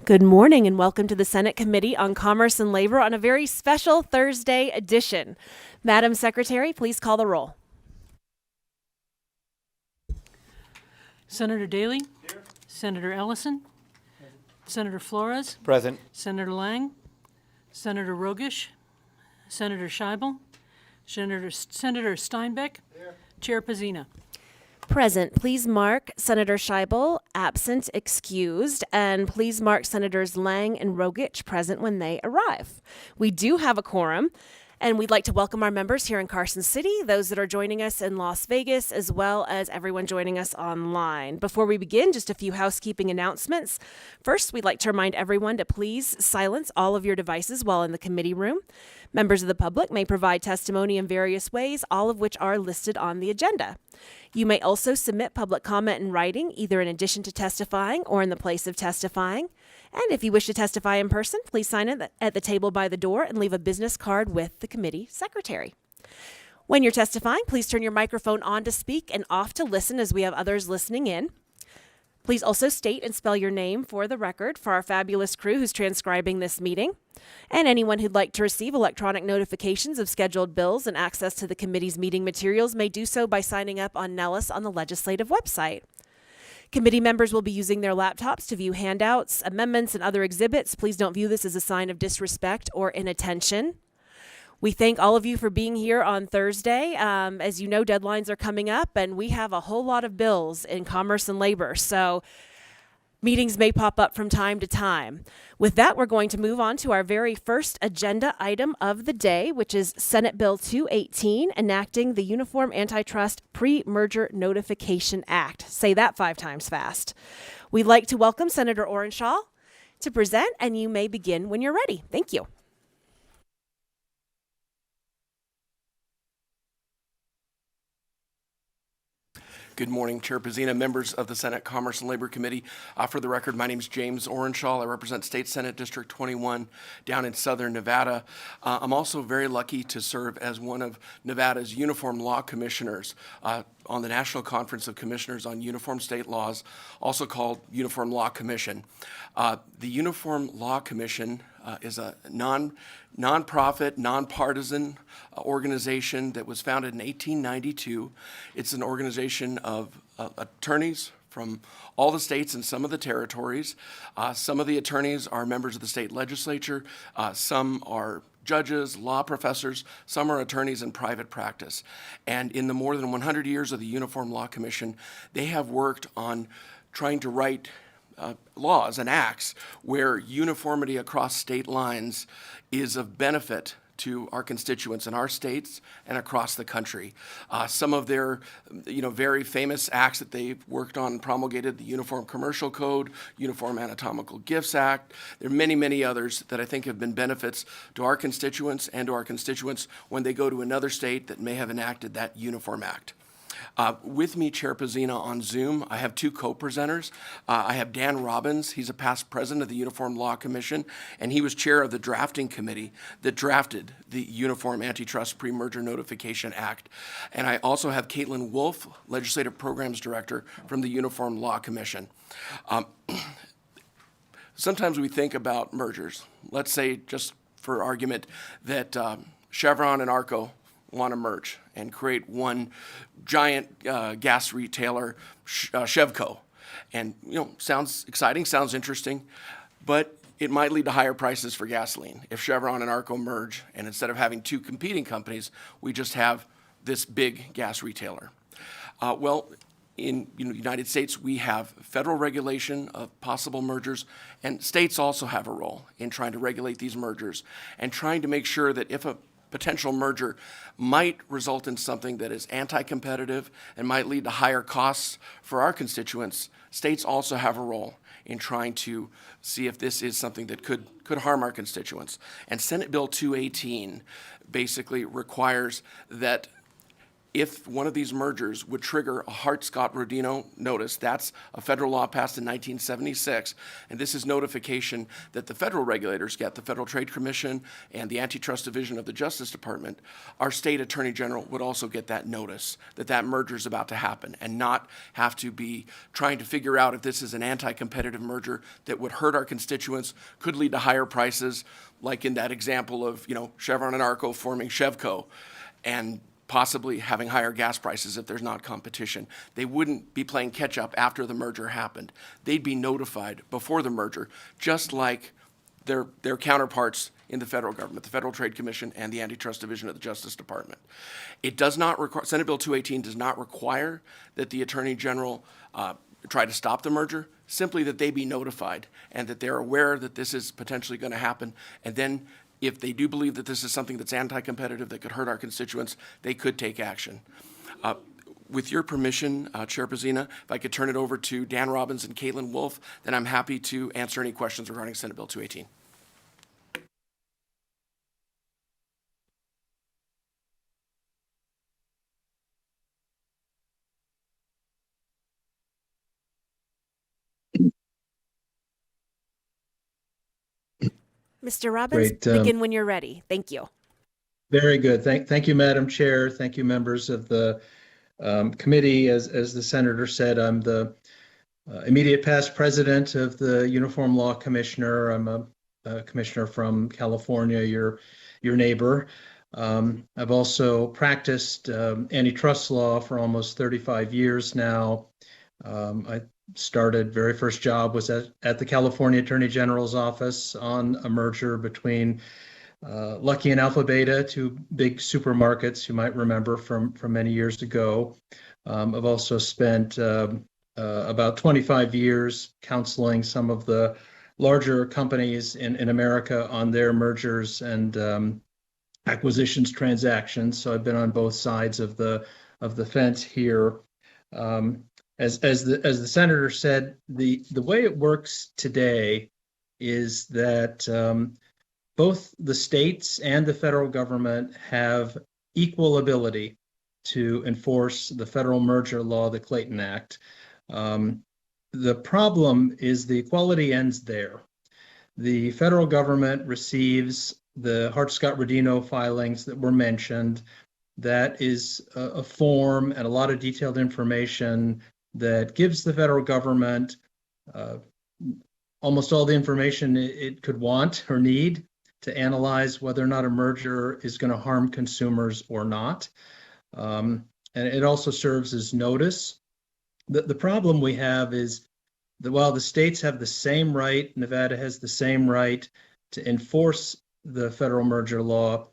Good morning and welcome to the Senate Committee on Commerce and Labor on a very special Thursday edition. Madam Secretary, please call the roll. Senator Daley. Here. Senator Ellison. Present. Senator Flores. Present. Senator Lang. Senator Rogish. Senator Scheibel. Senator Steinbeck. Here. Chair Pazina. Present. Please mark Senator Scheibel absent, excused, and please mark Senators Lang and Rogich present when they arrive. We do have a quorum, and we'd like to welcome our members here in Carson City, those that are joining us in Las Vegas, as well as everyone joining us online. Before we begin, just a few housekeeping announcements. First, we'd like to remind everyone to please silence all of your devices while in the committee room. Members of the public may provide testimony in various ways, all of which are listed on the agenda. You may also submit public comment in writing, either in addition to testifying or in the place of testifying. And if you wish to testify in person, please sign in at the table by the door and leave a business card with the committee secretary. When you're testifying, please turn your microphone on to speak and off to listen as we have others listening in. Please also state and spell your name for the record for our fabulous crew who's transcribing this meeting. And anyone who'd like to receive electronic notifications of scheduled bills and access to the committee's meeting materials may do so by signing up on Nellis on the legislative website. Committee members will be using their laptops to view handouts, amendments, and other exhibits. Please don't view this as a sign of disrespect or inattention. We thank all of you for being here on Thursday. As you know, deadlines are coming up, and we have a whole lot of bills in commerce and labor, so meetings may pop up from time to time. With that, we're going to move on to our very first agenda item of the day, which is Senate Bill 218, enacting the Uniform Antitrust Pre-Merger Notification Act. Say that 5 times fast. We'd like to welcome Senator Orenshaw to present, and you may begin when you're ready. Thank you. Good morning, Chair Pazina, members of the Senate Commerce and Labor Committee. For the record, my name is James Orenshaw. I represent State Senate District 21 down in southern Nevada. I'm also very lucky to serve as one of Nevada's Uniform Law Commissioners on the National Conference of Commissioners on Uniform State Laws, also called Uniform Law Commission. The Uniform Law Commission is a nonprofit, nonpartisan organization that was founded in 1892. It's an organization of attorneys from all the states and some of the territories. Some of the attorneys are members of the state legislature. Some are judges, law professors, some are attorneys in private practice. And in the more than 100 years of the Uniform Law Commission, they have worked on trying to write laws and acts where uniformity across state lines is of benefit to our constituents in our states and across the country. Some of their, very famous acts that they've worked on and promulgated: the Uniform Commercial Code, Uniform Anatomical Gifts Act. There are many, many others that I think have been benefits to our constituents and to our constituents when they go to another state that may have enacted that Uniform Act. With me, Chair Pazina, on Zoom, I have 2 co-presenters. I have Dan Robbins. He's a past president of the Uniform Law Commission, and he was chair of the drafting committee that drafted the Uniform Antitrust Pre-Merger Notification Act. And I also have Caitlin Wolf, Legislative Programs Director from the Uniform Law Commission. Sometimes we think about mergers. Let's say, just for argument, that Chevron and Arco want to merge and create one giant gas retailer, Chevco. And, sounds exciting, sounds interesting, but it might lead to higher prices for gasoline if Chevron and Arco merge, and instead of having 2 competing companies, we just have this big gas retailer. In the United States, we have federal regulation of possible mergers, and states also have a role in trying to regulate these mergers and trying to make sure that if a potential merger might result in something that is anti-competitive and might lead to higher costs for our constituents, states also have a role in trying to see if this is something that could harm our constituents. And Senate Bill 218 basically requires that if one of these mergers would trigger a Hart-Scott-Rodino notice, that's a federal law passed in 1976, and this is notification that the federal regulators get, the Federal Trade Commission and the Antitrust Division of the Justice Department, our state attorney general would also get that notice that that merger is about to happen and not have to be trying to figure out if this is an anti-competitive merger that would hurt our constituents, could lead to higher prices, like in that example of, Chevron and Arco forming Chevco, and possibly having higher gas prices if there's not competition. They wouldn't be playing catch up after the merger happened. They'd be notified before the merger, just like their counterparts in the federal government, the Federal Trade Commission and the Antitrust Division of the Justice Department. It does not require, Senate Bill 218 does not require that the Attorney General try to stop the merger, simply that they be notified and that they're aware that this is potentially going to happen. And then if they do believe that this is something that's anti-competitive that could hurt our constituents, they could take action. With your permission, Chair Pazina, if I could turn it over to Dan Robbins and Caitlin Wolf, then I'm happy to answer any questions regarding Senate Bill 218. Mr. Robbins, Great. begin when you're ready. Thank you. Very good. Thank you, Madam Chair. Thank you, members of the committee. As the senator said, I'm the immediate past president of the Uniform Law Commissioner. I'm a commissioner from California, your neighbor. I've also practiced antitrust law for almost 35 years now. I started, very first job was at the California Attorney General's office on a merger between Lucky and Alpha Beta, two big supermarkets you might remember from many years ago. I've also spent about 25 years counseling some of the larger companies in America on their mergers and acquisitions transactions. So I've been on both sides of the fence here. As the senator said, the way it works today is that both the states and the federal government have equal ability to enforce the federal merger law, the Clayton Act. The problem is the equality ends there. The federal government receives the Hart-Scott-Rodino filings that were mentioned. That is a form and a lot of detailed information that gives the federal government almost all the information it could want or need to analyze whether or not a merger is going to harm consumers or not. And it also serves as notice. The problem we have is that while the states have the same right, Nevada has the same right to enforce the federal merger law,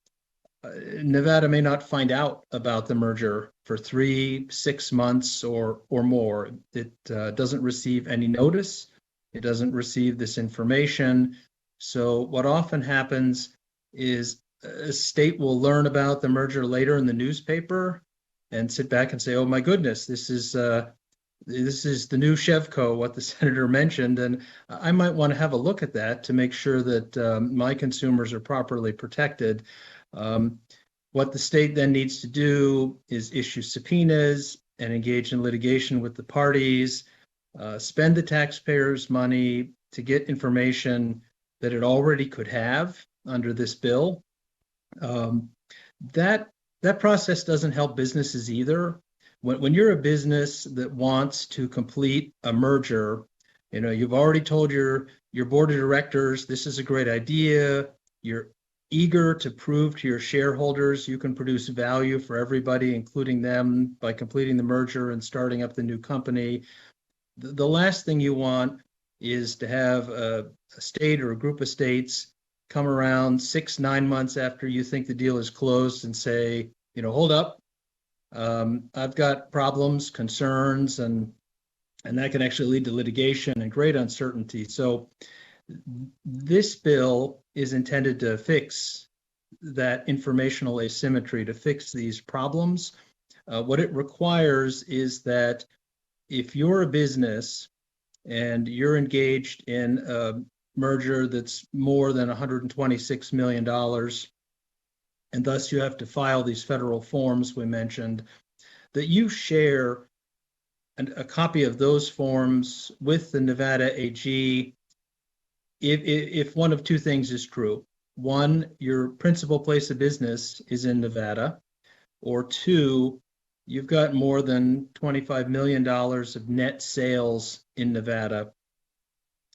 Nevada may not find out about the merger for 3-6 months or more. It doesn't receive any notice. It doesn't receive this information. So what often happens is a state will learn about the merger later in the newspaper and sit back and say, oh my goodness, this is the new Chevco, what the senator mentioned, and I might want to have a look at that to make sure that my consumers are properly protected. What the state then needs to do is issue subpoenas and engage in litigation with the parties, spend the taxpayers' money to get information that it already could have under this bill. That process doesn't help businesses either. When you're a business that wants to complete a merger, you've already told your board of directors this is a great idea. You're eager to prove to your shareholders you can produce value for everybody, including them, by completing the merger and starting up the new company. The last thing you want is to have a state or a group of states come around 6-9 months after you think the deal is closed and say, hold up, I've got problems, concerns, and that can actually lead to litigation and great uncertainty. So this bill is intended to fix that informational asymmetry, to fix these problems. What it requires is that if you're a business and you're engaged in a merger that's more than $126 million, and thus you have to file these federal forms we mentioned, that you share a copy of those forms with the Nevada AG if one of two things is true. One, your principal place of business is in Nevada, or two, you've got more than $25 million of net sales in Nevada.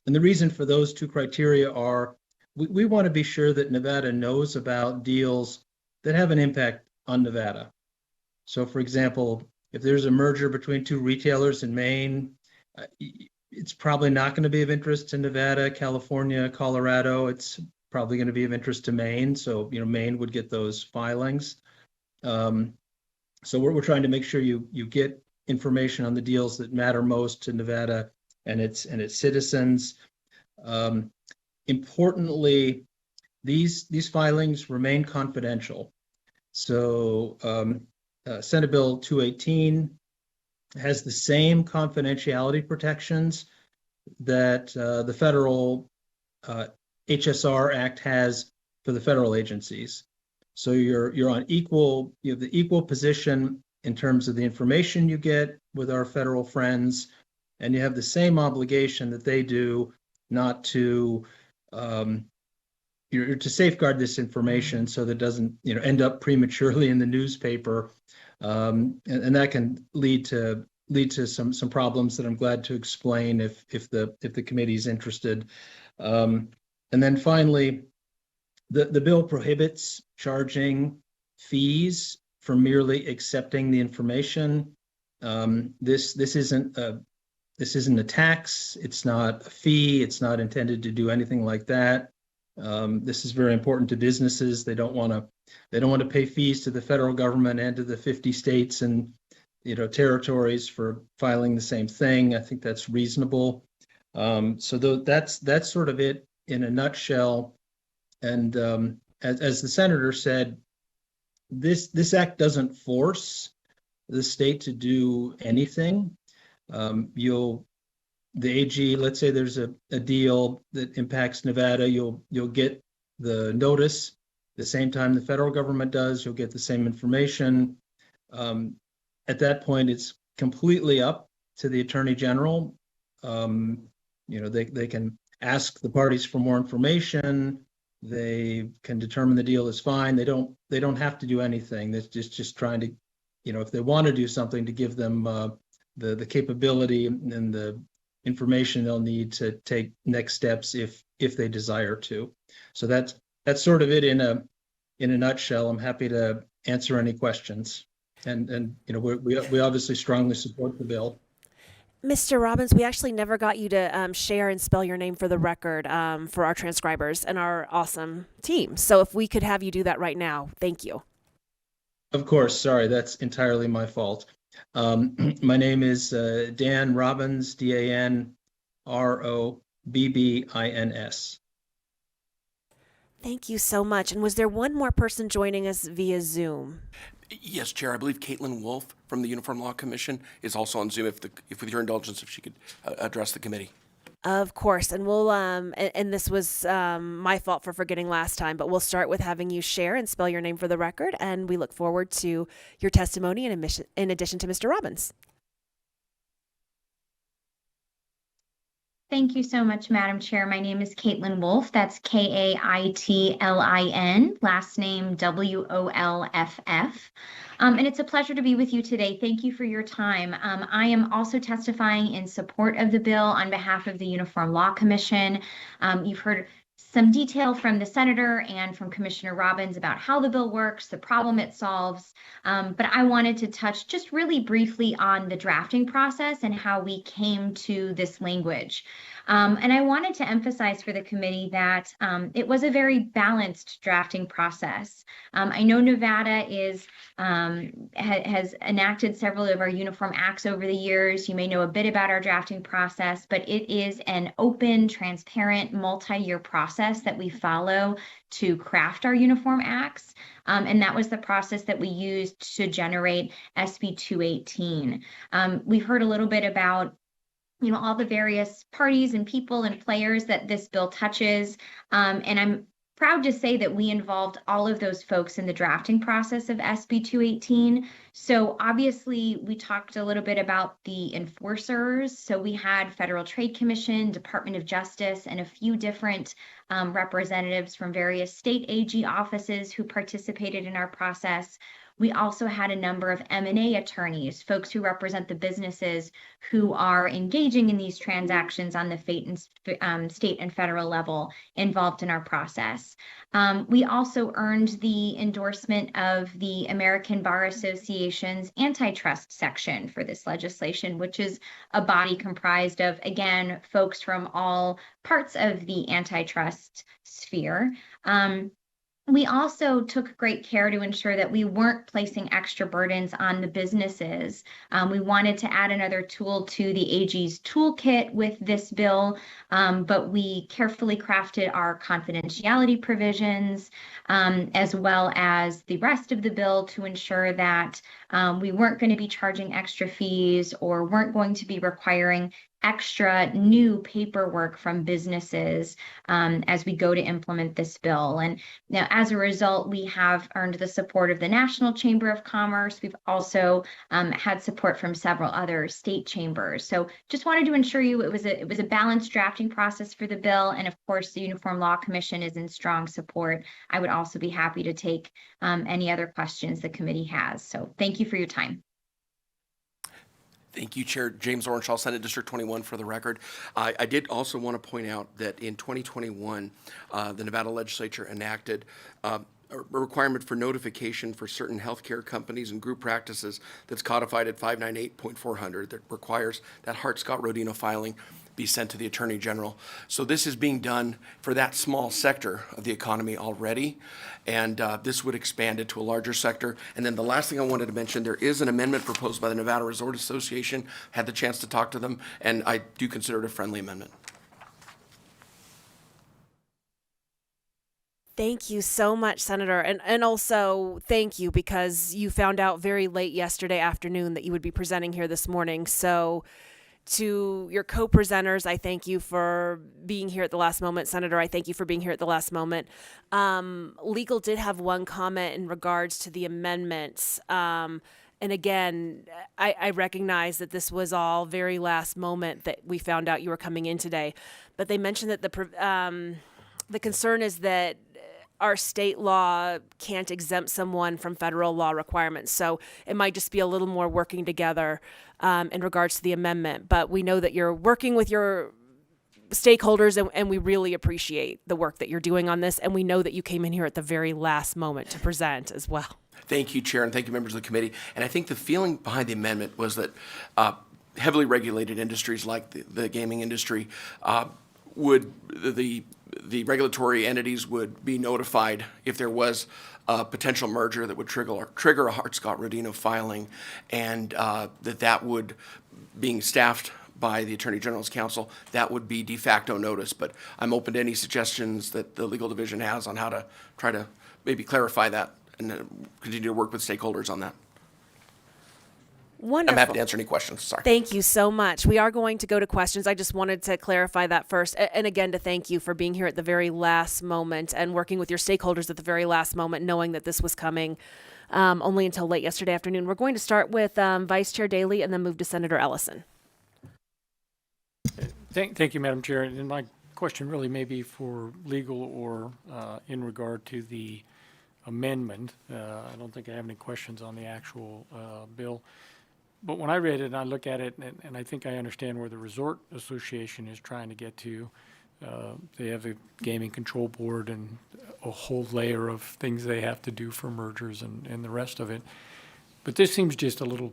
And the reason for those two criteria are we want to be sure that Nevada knows about deals that have an impact on Nevada. So, for example, if there's a merger between two retailers in Maine, it's probably not going to be of interest to Nevada, California, Colorado. It's probably going to be of interest to Maine. So, Maine would get those filings. So we're trying to make sure you get information on the deals that matter most to Nevada and its citizens. Importantly, these filings remain confidential. So Senate Bill 218 has the same confidentiality protections that the federal HSR Act has for the federal agencies. So you're on you have the equal position in terms of the information you get with our federal friends, and you have the same obligation that they do not to to safeguard this information so that it doesn't end up prematurely in the newspaper, and that can lead to some problems that I'm glad to explain if the committee is interested. And then finally, the bill prohibits charging fees for merely accepting the information. This isn't a tax. It's not a fee. It's not intended to do anything like that. This is very important to businesses. They don't want to pay fees to the federal government and to the 50 states and territories for filing the same thing. I think that's reasonable. So that's sort of it in a nutshell. And as the senator said, this act doesn't force the state to do anything. The AG, let's say there's a deal that impacts Nevada, you'll get the notice the same time the federal government does. You'll get the same information. At that point, it's completely up to the Attorney General. They can ask the parties for more information. They can determine the deal is fine. They don't have to do anything. That's just trying to, if they want to do something, to give them the capability and the information they'll need to take next steps if they desire to. So that's sort of it in a nutshell. I'm happy to answer any questions. And we obviously strongly support the bill. Mr. Robbins, we actually never got you to share and spell your name for the record for our transcribers and our awesome team. So if we could have you do that right now, thank you. Of course. Sorry, that's entirely my fault. My name is Dan Robbins, DAN ROBBINS. Thank you so much. And was there one more person joining us via Zoom? Yes, Chair. I believe Caitlin Wolf from the Uniform Law Commission is also on Zoom. If with your indulgence, if she could address the committee. Of course, and we'll and this was my fault for forgetting last time, but we'll start with having you share and spell your name for the record, and we look forward to your testimony in addition to Mr. Robbins. Thank you so much, Madam Chair. My name is Caitlin Wolf. That's Kaitlin, last name WOLFF. And it's a pleasure to be with you today. Thank you for your time. I am also testifying in support of the bill on behalf of the Uniform Law Commission. You've heard some detail from the senator and from Commissioner Robbins about how the bill works, the problem it solves, but I wanted to touch just really briefly on the drafting process and how we came to this language. And I wanted to emphasize for the committee that it was a very balanced drafting process. I know Nevada has enacted several of our uniform acts over the years. You may know a bit about our drafting process, but it is an open, transparent, multi-year process that we follow to craft our uniform acts. And that was the process that we used to generate SB 218. We've heard a little bit about all the various parties and people and players that this bill touches. And I'm proud to say that we involved all of those folks in the drafting process of SB 218. So obviously, we talked a little bit about the enforcers. So we had Federal Trade Commission, Department of Justice, and a few different representatives from various state AG offices who participated in our process. We also had a number of M&A attorneys, folks who represent the businesses who are engaging in these transactions on the state and federal level involved in our process. We also earned the endorsement of the American Bar Association's antitrust section for this legislation, which is a body comprised of, again, folks from all parts of the antitrust sphere. We also took great care to ensure that we weren't placing extra burdens on the businesses. We wanted to add another tool to the AG's toolkit with this bill, but we carefully crafted our confidentiality provisions, as well as the rest of the bill to ensure that we weren't going to be charging extra fees or weren't going to be requiring extra new paperwork from businesses as we go to implement this bill. And now, as a result, we have earned the support of the National Chamber of Commerce. We've also had support from several other state chambers. So just wanted to ensure you it was a balanced drafting process for the bill. And of course, the Uniform Law Commission is in strong support. I would also be happy to take any other questions the committee has. So thank you for your time. Thank you, Chair James Orenshaw, Senate District 21, for the record. I did also want to point out that in 2021, the Nevada Legislature enacted a requirement for notification for certain healthcare companies and group practices that's codified at 598.400 that requires that Hart-Scott-Rodino filing be sent to the Attorney General. So this is being done for that small sector of the economy already, and this would expand it to a larger sector. And then the last thing I wanted to mention, there is an amendment proposed by the Nevada Resort Association. Had the chance to talk to them, and I do consider it a friendly amendment. Thank you so much, Senator. And also thank you because you found out very late yesterday afternoon that you would be presenting here this morning. So to your co-presenters, I thank you for being here at the last moment. Senator, I thank you for being here at the last moment. Legal did have one comment in regards to the amendments. And again, I recognize that this was all very last moment that we found out you were coming in today. But they mentioned that the concern is that our state law can't exempt someone from federal law requirements. So it might just be a little more working together in regards to the amendment. But we know that you're working with your stakeholders, and we really appreciate the work that you're doing on this. And we know that you came in here at the very last moment to present as well. Thank you, Chair, and thank you, members of the committee. And I think the feeling behind the amendment was that heavily regulated industries like the gaming industry would the regulatory entities would be notified if there was a potential merger that would trigger a Hart-Scott-Rodino filing, and that would, being staffed by the Attorney General's counsel, that would be de facto notice. But I'm open to any suggestions that the legal division has on how to try to maybe clarify that and continue to work with stakeholders on that. Wonderful. I'm happy to answer any questions. Sorry. Thank you so much. We are going to go to questions. I just wanted to clarify that first. And again, to thank you for being here at the very last moment and working with your stakeholders at the very last moment, knowing that this was coming only until late yesterday afternoon. We're going to start with Vice Chair Daley and then move to Senator Ellison. Thank you, Madam Chair. And my question really may be for legal or in regard to the amendment. I don't think I have any questions on the actual bill. But when I read it and I look at it, and I think I understand where the Resort Association is trying to get to. They have a gaming control board and a whole layer of things they have to do for mergers and the rest of it. But this seems just a little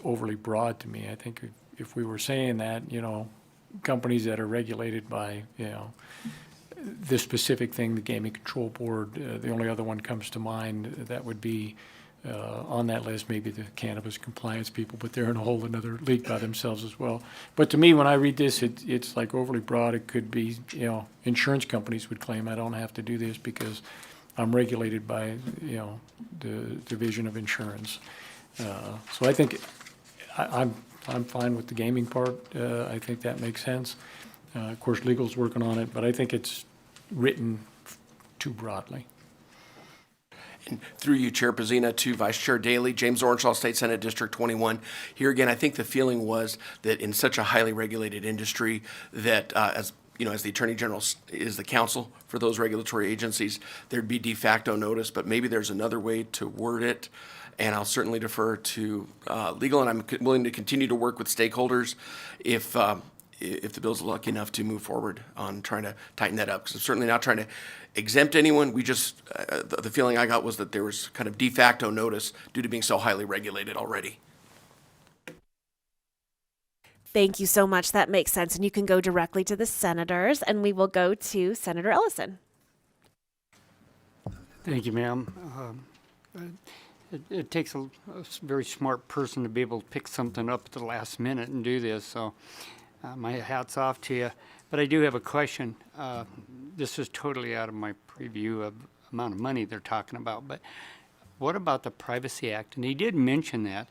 overly broad to me. I think if we were saying that, companies that are regulated by, this specific thing, the gaming control board, the only other one comes to mind that would be on that list, maybe the cannabis compliance people, but they're in a whole another league by themselves as well. But to me, when I read this, it's like overly broad. It could be, insurance companies would claim I don't have to do this because I'm regulated by, the Division of Insurance. So I think I'm fine with the gaming part. I think that makes sense. Of course, legal's working on it, but I think it's written too broadly. And through you, Chair Pazina, to Vice Chair Daley, James Orenshaw, State Senate District 21. Here again, I think the feeling was that in such a highly regulated industry that as the Attorney General is the counsel for those regulatory agencies, there'd be de facto notice, but maybe there's another way to word it. And I'll certainly defer to legal, and I'm willing to continue to work with stakeholders if the bill's lucky enough to move forward on trying to tighten that up. Because I'm certainly not trying to exempt anyone. We just, the feeling I got was that there was kind of de facto notice due to being so highly regulated already. Thank you so much. That makes sense. And you can go directly to the senators, and we will go to Senator Ellison. Thank you, ma'am. It takes a very smart person to be able to pick something up at the last minute and do this, so my hat's off to you. But I do have a question. This is totally out of my preview of amount of money they're talking about, but what about the Privacy Act? And he did mention that,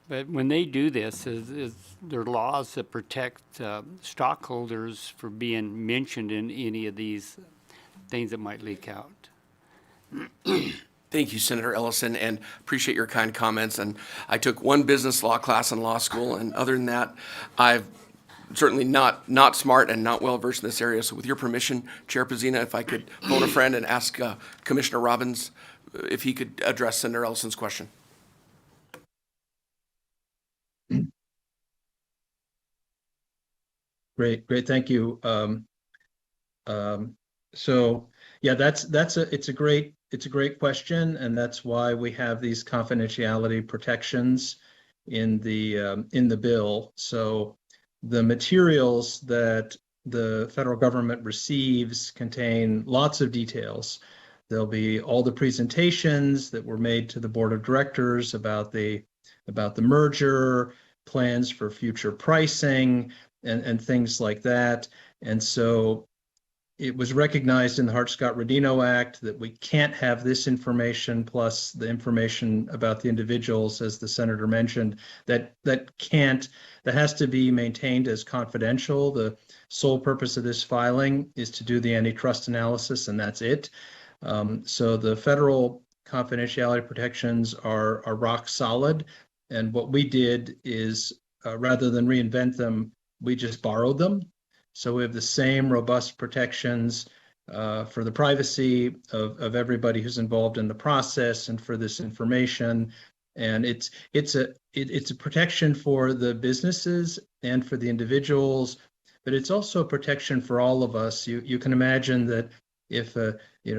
but when they do this, is there laws that protect stockholders for being mentioned in any of these things that might leak out? Thank you, Senator Ellison, and appreciate your kind comments. And I took one business law class in law school, and other than that, I've certainly not smart and not well versed in this area. So with your permission, Chair Pazina, if I could phone a friend and ask Commissioner Robbins if he could address Senator Ellison's question. Great, thank you. So yeah, it's a great question, and that's why we have these confidentiality protections in the bill. So the materials that the federal government receives contain lots of details. There'll be all the presentations that were made to the board of directors about the merger, plans for future pricing, and things like that. And so it was recognized in the Hart-Scott-Rodino Act that we can't have this information plus the information about the individuals, as the senator mentioned, that has to be maintained as confidential. The sole purpose of this filing is to do the antitrust analysis, and that's it. So the federal confidentiality protections are rock solid. And what we did is, rather than reinvent them, we just borrowed them. So we have the same robust protections for the privacy of everybody who's involved in the process and for this information. And it's a protection for the businesses and for the individuals, but it's also a protection for all of us. You can imagine that if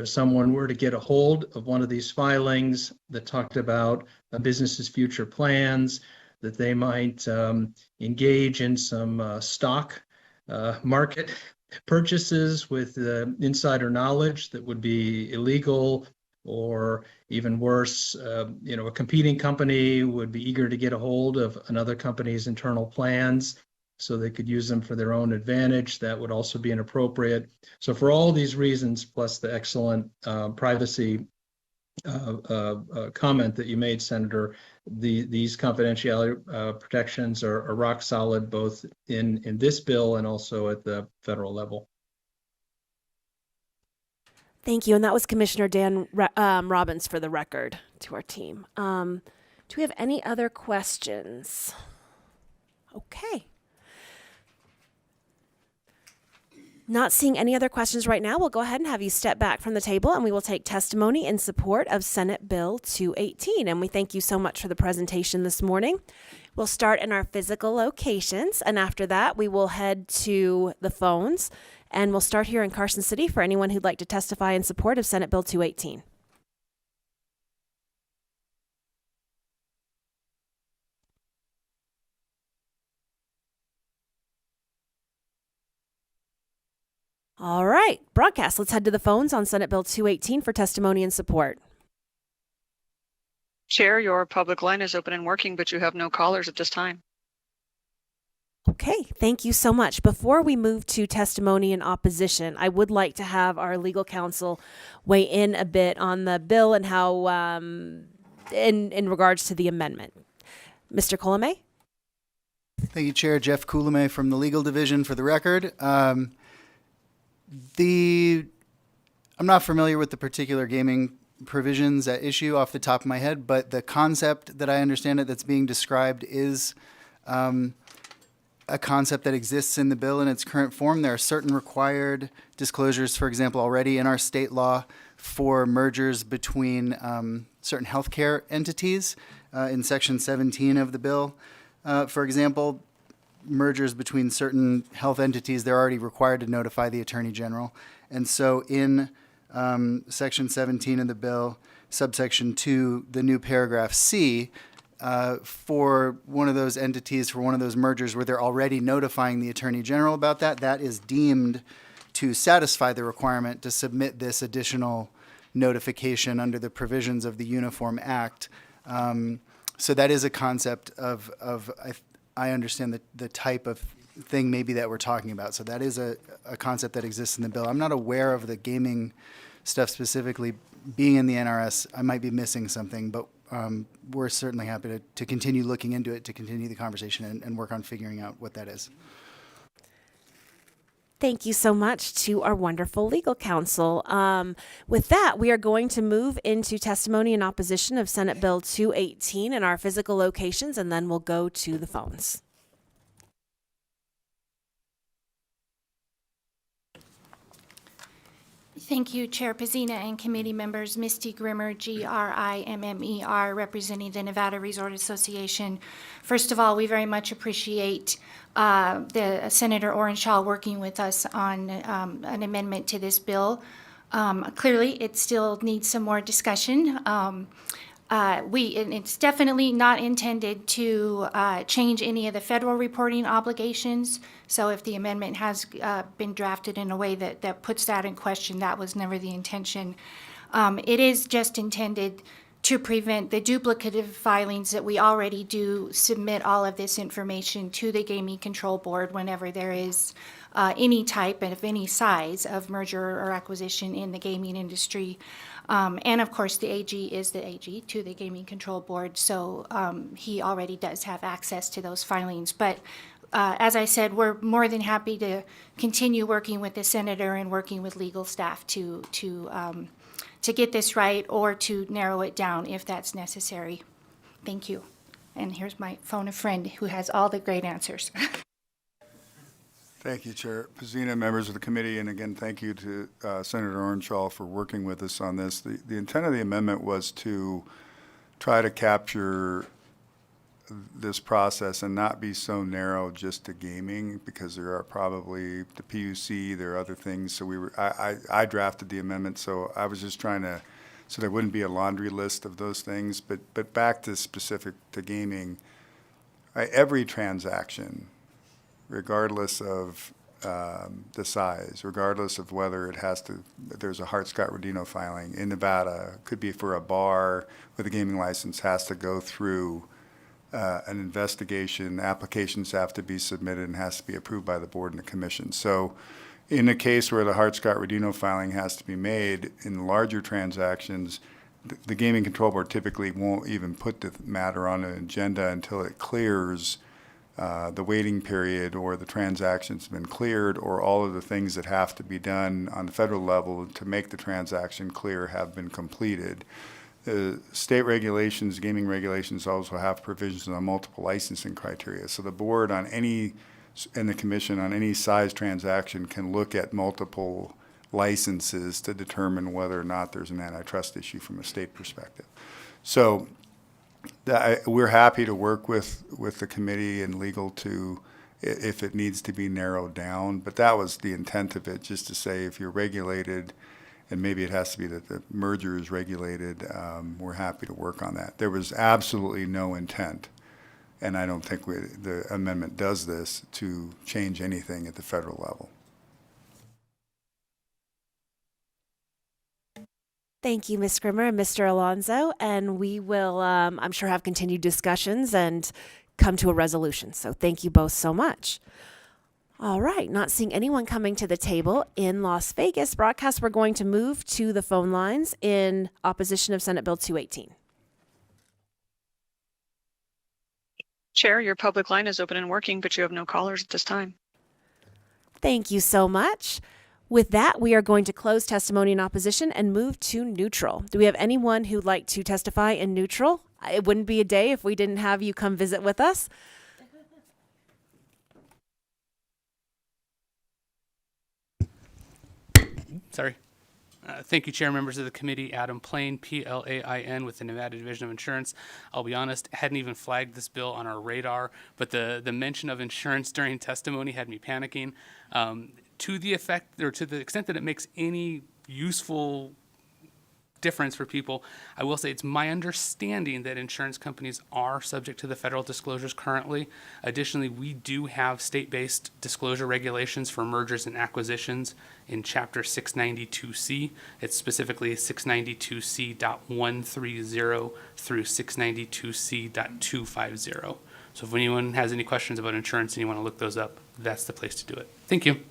someone were to get a hold of one of these filings that talked about a business's future plans, that they might engage in some stock market purchases with insider knowledge that would be illegal, or even worse, a competing company would be eager to get a hold of another company's internal plans so they could use them for their own advantage. That would also be inappropriate. So for all these reasons, plus the excellent privacy comment that you made, Senator, these confidentiality protections are rock solid, both in this bill and also at the federal level. Thank you. And that was Commissioner Dan Robbins for the record to our team. Do we have any other questions? Okay. Not seeing any other questions right now, we'll go ahead and have you step back from the table, and we will take testimony in support of Senate Bill 218. And we thank you so much for the presentation this morning. We'll start in our physical locations, and after that, we will head to the phones, and we'll start here in Carson City for anyone who'd like to testify in support of Senate Bill 218. All right, broadcast. Let's head to the phones on Senate Bill 218 for testimony and support. Chair, your public line is open and working, but you have no callers at this time. Okay, thank you so much. Before we move to testimony in opposition, I would like to have our legal counsel weigh in a bit on the bill and how, in regards to the amendment. Mr. Colomé? Thank you, Chair. Jeff Coulomé from the Legal Division for the record. The I'm not familiar with the particular gaming provisions at issue off the top of my head, but the concept that I understand it that's being described is a concept that exists in the bill in its current form. There are certain required disclosures, for example, already in our state law for mergers between certain healthcare entities in Section 17 of the bill. For example, mergers between certain health entities, they're already required to notify the Attorney General. And so in Section 17 of the bill, subsection 2, the new paragraph C, for one of those entities, for one of those mergers where they're already notifying the Attorney General about that, that is deemed to satisfy the requirement to submit this additional notification under the provisions of the Uniform Act. So that is a concept of I understand the type of thing maybe that we're talking about. So that is a concept that exists in the bill. I'm not aware of the gaming stuff specifically being in the NRS. I might be missing something, but we're certainly happy to continue looking into it, to continue the conversation and work on figuring out what that is. Thank you so much to our wonderful legal counsel. With that, we are going to move into testimony in opposition of Senate Bill 218 in our physical locations, and then we'll go to the phones. Thank you, Chair Pazina and committee members. Misty Grimmer, Grimmer, representing the Nevada Resort Association. First of all, we very much appreciate the Senator Orenshaw working with us on an amendment to this bill. Clearly, it still needs some more discussion. And it's definitely not intended to change any of the federal reporting obligations. So if the amendment has been drafted in a way that puts that in question, that was never the intention. It is just intended to prevent the duplicative filings that we already do submit all of this information to the Gaming Control Board whenever there is any type and of any size of merger or acquisition in the gaming industry. And of course, the AG is the AG to the Gaming Control Board, so he already does have access to those filings. But as I said, we're more than happy to continue working with the senator and working with legal staff to get this right or to narrow it down if that's necessary. Thank you. And here's my phone a friend who has all the great answers. Thank you, Chair Pazina, members of the committee, and again, thank you to Senator Orenshaw for working with us on this. The intent of the amendment was to try to capture this process and not be so narrow just to gaming, because there are probably the PUC, there are other things. So I drafted the amendment, so I was just trying to, so there wouldn't be a laundry list of those things. But back to specific to gaming, every transaction, regardless of the size, regardless of whether it has to, there's a Hart-Scott-Rodino filing in Nevada, could be for a bar with a gaming license, has to go through an investigation, applications have to be submitted and has to be approved by the board and the commission. So in a case where the Hart-Scott-Rodino filing has to be made in larger transactions, the Gaming Control Board typically won't even put the matter on an agenda until it clears the waiting period, or the transaction's been cleared, or all of the things that have to be done on the federal level to make the transaction clear have been completed. State regulations, gaming regulations also have provisions on multiple licensing criteria. So the board on any, and the commission on any size transaction can look at multiple licenses to determine whether or not there's an antitrust issue from a state perspective. So we're happy to work with the committee and legal to, if it needs to be narrowed down, but that was the intent of it, just to say if you're regulated, and maybe it has to be that the merger is regulated, we're happy to work on that. There was absolutely no intent, and I don't think the amendment does this, to change anything at the federal level. Thank you, Ms. Grimmer and Mr. Alonso, and we will, I'm sure, have continued discussions and come to a resolution. So thank you both so much. All right, not seeing anyone coming to the table in Las Vegas broadcast, we're going to move to the phone lines in opposition of Senate Bill 218. Chair, your public line is open and working, but you have no callers at this time. Thank you so much. With that, we are going to close testimony in opposition and move to neutral. Do we have anyone who'd like to testify in neutral? It wouldn't be a day if we didn't have you come visit with us. Sorry. Thank you, Chair, members of the committee. Adam Plain, Plain, with the Nevada Division of Insurance. I'll be honest, hadn't even flagged this bill on our radar, but the mention of insurance during testimony had me panicking. To the effect, or to the extent that it makes any useful difference for people, I will say it's my understanding that insurance companies are subject to the federal disclosures currently. Additionally, we do have state-based disclosure regulations for mergers and acquisitions in Chapter 692C. It's specifically 692C.130 through 692C.250. So if anyone has any questions about insurance and you want to look those up, that's the place to do it. Thank you.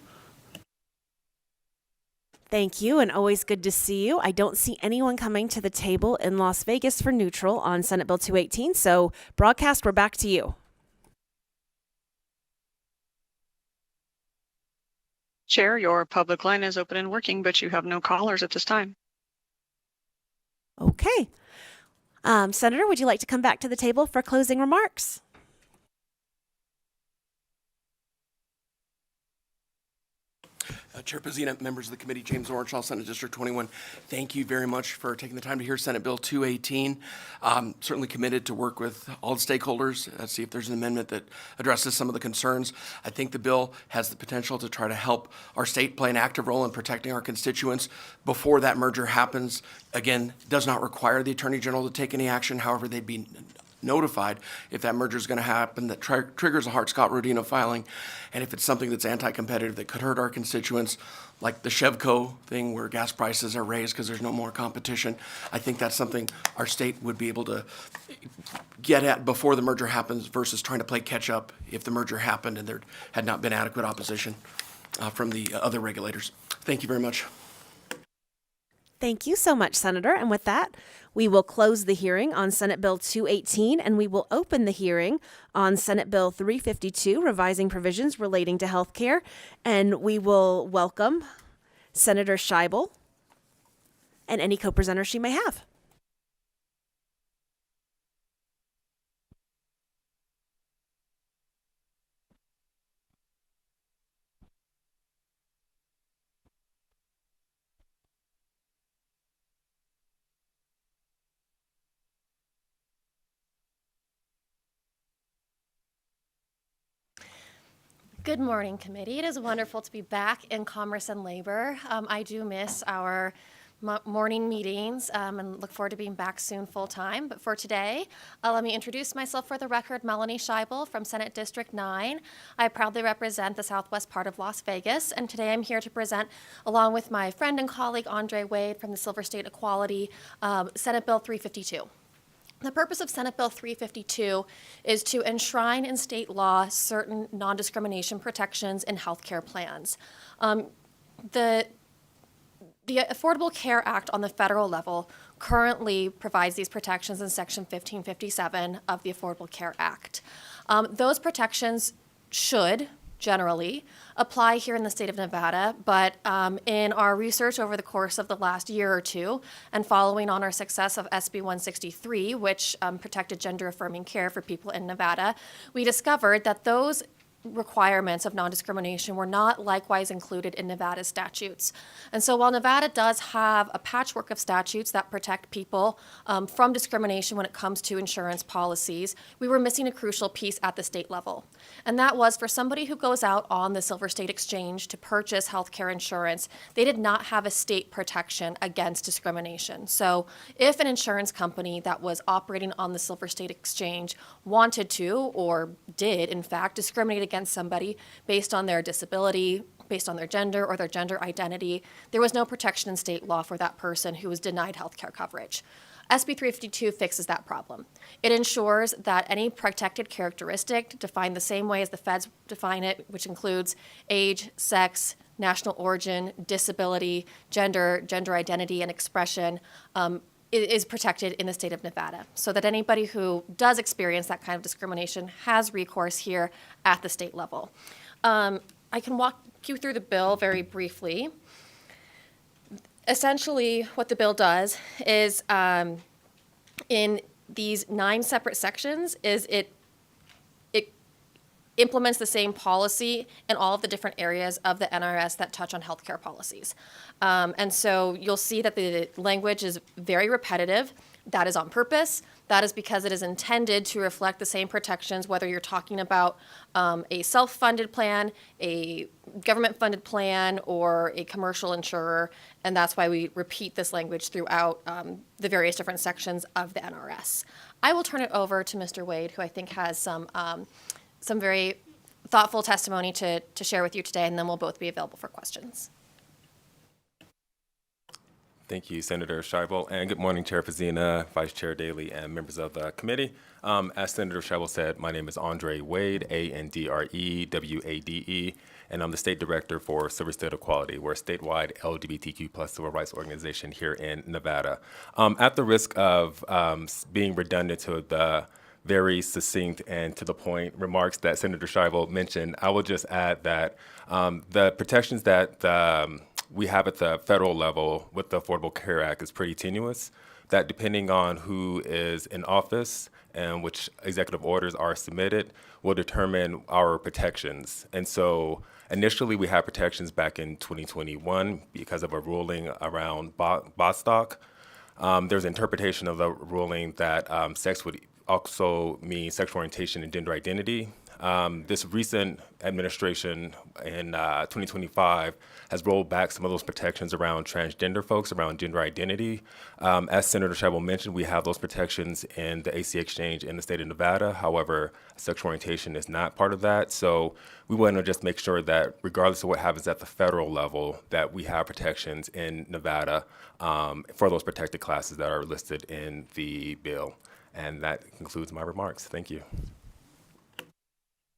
Thank you, and always good to see you. I don't see anyone coming to the table in Las Vegas for neutral on Senate Bill 218, so broadcast, we're back to you. Chair, your public line is open and working, but you have no callers at this time. Okay. Senator, would you like to come back to the table for closing remarks? Chair Pazina, members of the committee, James Orenshaw, Senate District 21, thank you very much for taking the time to hear Senate Bill 218. Certainly committed to work with all the stakeholders, see if there's an amendment that addresses some of the concerns. I think the bill has the potential to try to help our state play an active role in protecting our constituents before that merger happens. Again, does not require the Attorney General to take any action. However, they'd be notified if that merger is going to happen that triggers a Hart-Scott-Rodino filing, and if it's something that's anti-competitive that could hurt our constituents, like the Chevco thing where gas prices are raised because there's no more competition. I think that's something our state would be able to get at before the merger happens versus trying to play catch up if the merger happened and there had not been adequate opposition from the other regulators. Thank you very much. Thank you so much, Senator. And with that, we will close the hearing on Senate Bill 218, and we will open the hearing on Senate Bill 352, revising provisions relating to health care. And we will welcome Senator Scheibel and any co-presenter she may have. Good morning, committee. It is wonderful to be back in Commerce and Labor. I do miss our morning meetings and look forward to being back soon full-time. But for today, let me introduce myself for the record, Melanie Scheibel from Senate District 9. I proudly represent the southwest part of Las Vegas, and today I'm here to present, along with my friend and colleague Andre Wade from the Silver State Equality, Senate Bill 352. The purpose of Senate Bill 352 is to enshrine in state law certain non-discrimination protections in healthcare plans. The Affordable Care Act on the federal level currently provides these protections in Section 1557 of the Affordable Care Act. Those protections should generally apply here in the state of Nevada, but in our research over the course of the last year or two, and following on our success of SB 163, which protected gender-affirming care for people in Nevada, we discovered that those requirements of non-discrimination were not likewise included in Nevada statutes. And so while Nevada does have a patchwork of statutes that protect people from discrimination when it comes to insurance policies, we were missing a crucial piece at the state level. And that was for somebody who goes out on the Silver State Exchange to purchase healthcare insurance, they did not have a state protection against discrimination. So if an insurance company that was operating on the Silver State Exchange wanted to, or did in fact, discriminate against somebody based on their disability, based on their gender or their gender identity, there was no protection in state law for that person who was denied health care coverage. SB 352 fixes that problem. It ensures that any protected characteristic defined the same way as the feds define it, which includes age, sex, national origin, disability, gender identity, and expression, is protected in the state of Nevada, so that anybody who does experience that kind of discrimination has recourse here at the state level. I can walk you through the bill very briefly. Essentially, what the bill does is, in these 9 separate sections, is it implements the same policy in all of the different areas of the NRS that touch on healthcare policies. And so you'll see that the language is very repetitive. That is on purpose. That is because it is intended to reflect the same protections, whether you're talking about a self-funded plan, a government-funded plan, or a commercial insurer. And that's why we repeat this language throughout the various different sections of the NRS. I will turn it over to Mr. Wade, who I think has some very thoughtful testimony to share with you today, and then we'll both be available for questions. Thank you, Senator Scheibel, and good morning, Chair Fazina, Vice Chair Daley, and members of the committee. As Senator Scheibel said, my name is Andre Wade, ANDREWADE, and I'm the State Director for Civil State Equality. We're a statewide LGBTQ+ civil rights organization here in Nevada. At the risk of being redundant to the very succinct and to the point remarks that Senator Scheibel mentioned, I will just add that the protections that we have at the federal level with the Affordable Care Act is pretty tenuous, that depending on who is in office and which executive orders are submitted will determine our protections. And so initially we had protections back in 2021 because of a ruling around Bostock. There's interpretation of the ruling that sex would also mean sexual orientation and gender identity. This recent administration in 2025 has rolled back some of those protections around transgender folks, around gender identity. As Senator Scheibel mentioned, we have those protections in the AC Exchange in the state of Nevada. However, sexual orientation is not part of that. So we want to just make sure that regardless of what happens at the federal level, that we have protections in Nevada for those protected classes that are listed in the bill. And that concludes my remarks. Thank you.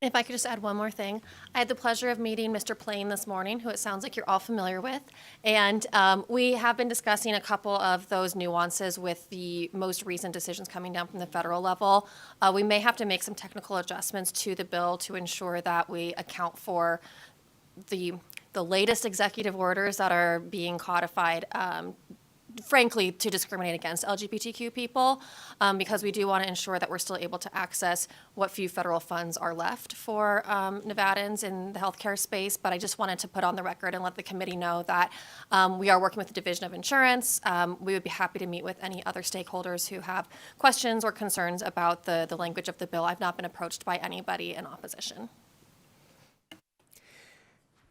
If I could just add one more thing. I had the pleasure of meeting Mr. Plain this morning, who it sounds like you're all familiar with. And we have been discussing a couple of those nuances with the most recent decisions coming down from the federal level. We may have to make some technical adjustments to the bill to ensure that we account for the latest executive orders that are being codified, frankly, to discriminate against LGBTQ people, because we do want to ensure that we're still able to access what few federal funds are left for Nevadans in the healthcare space. But I just wanted to put on the record and let the committee know that we are working with the Division of Insurance. We would be happy to meet with any other stakeholders who have questions or concerns about the language of the bill. I've not been approached by anybody in opposition.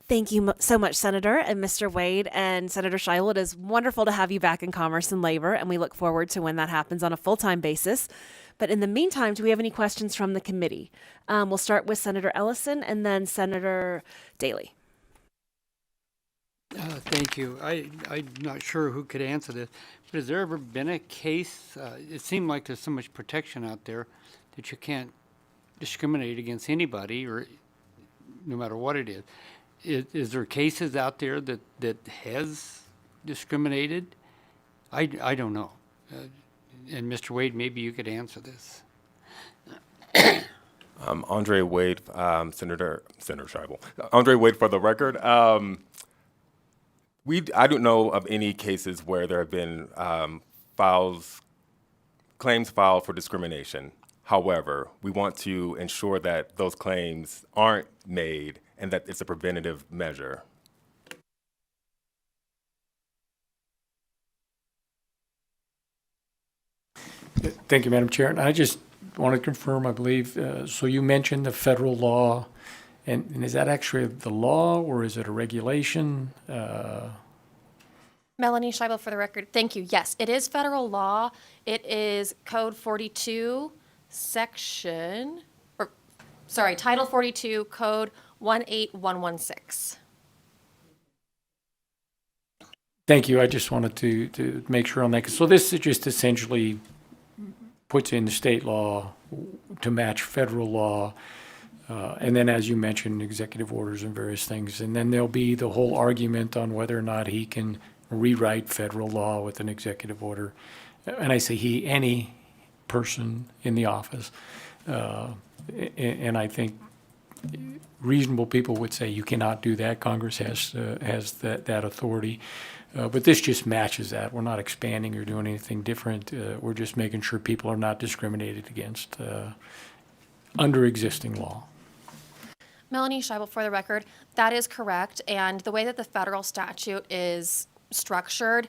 Thank you so much, Senator and Mr. Wade and Senator Scheibel. It is wonderful to have you back in Commerce and Labor, and we look forward to when that happens on a full-time basis. But in the meantime, do we have any questions from the committee? We'll start with Senator Ellison and then Senator Daley. Thank you. I'm not sure who could answer this, but has there ever been a case, it seemed like there's so much protection out there that you can't discriminate against anybody, or no matter what it is. Is there cases out there that has discriminated? I don't know. And Mr. Wade, maybe you could answer this. Andre Wade, Senator Scheibel. Andre Wade, for the record. I don't know of any cases where there have been claims filed for discrimination. However, we want to ensure that those claims aren't made and that it's a preventative measure. Thank you, Madam Chair. And I just want to confirm, I believe, so you mentioned the federal law, and is that actually the law or is it a regulation? Melanie Scheibel, for the record. Thank you. Yes, it is federal law. It is Code 42, Title 42, Code 18116. Thank you. I just wanted to make sure on that. So this is just essentially puts in the state law to match federal law. And then, as you mentioned, executive orders and various things. And then there'll be the whole argument on whether or not he can rewrite federal law with an executive order. And I say he, any person in the office. And I think reasonable people would say you cannot do that. Congress has that authority. But this just matches that. We're not expanding or doing anything different. We're just making sure people are not discriminated against under existing law. Melanie Scheibel, for the record, that is correct. And the way that the federal statute is structured,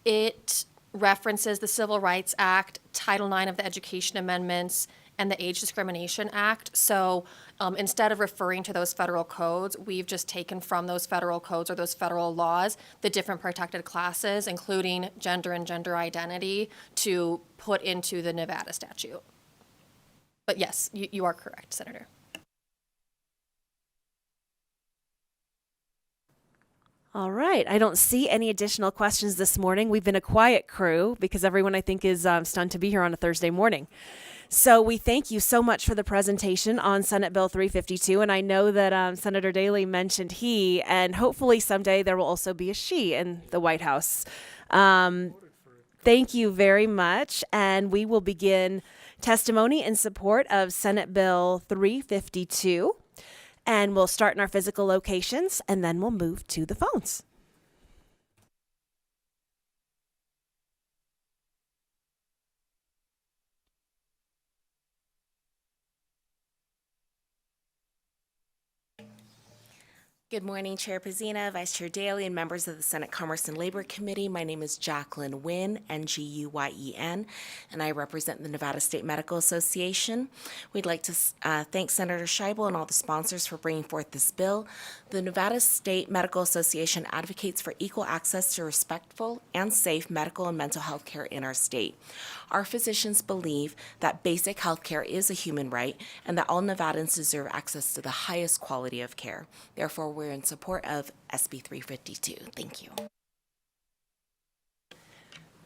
it references the Civil Rights Act, Title IX of the Education Amendments, and the Age Discrimination Act. So instead of referring to those federal codes, we've just taken from those federal codes or those federal laws the different protected classes, including gender and gender identity, to put into the Nevada statute. But yes, you are correct, Senator. All right. I don't see any additional questions this morning. We've been a quiet crew because everyone, I think, is stunned to be here on a Thursday morning. So we thank you so much for the presentation on Senate Bill 352. And I know that Senator Daley mentioned he, and hopefully someday there will also be a she in the White House. Thank you very much. And we will begin testimony in support of Senate Bill 352. And we'll start in our physical locations, and then we'll move to the phones. Good morning, Chair Pazina, Vice Chair Daley, and members of the Senate Commerce and Labor Committee. My name is Jacqueline Nguyen, Nguyen, and I represent the Nevada State Medical Association. We'd like to thank Senator Scheibel and all the sponsors for bringing forth this bill. The Nevada State Medical Association advocates for equal access to respectful and safe medical and mental health care in our state. Our physicians believe that basic health care is a human right and that all Nevadans deserve access to the highest quality of care. Therefore, we're in support of SB 352. Thank you.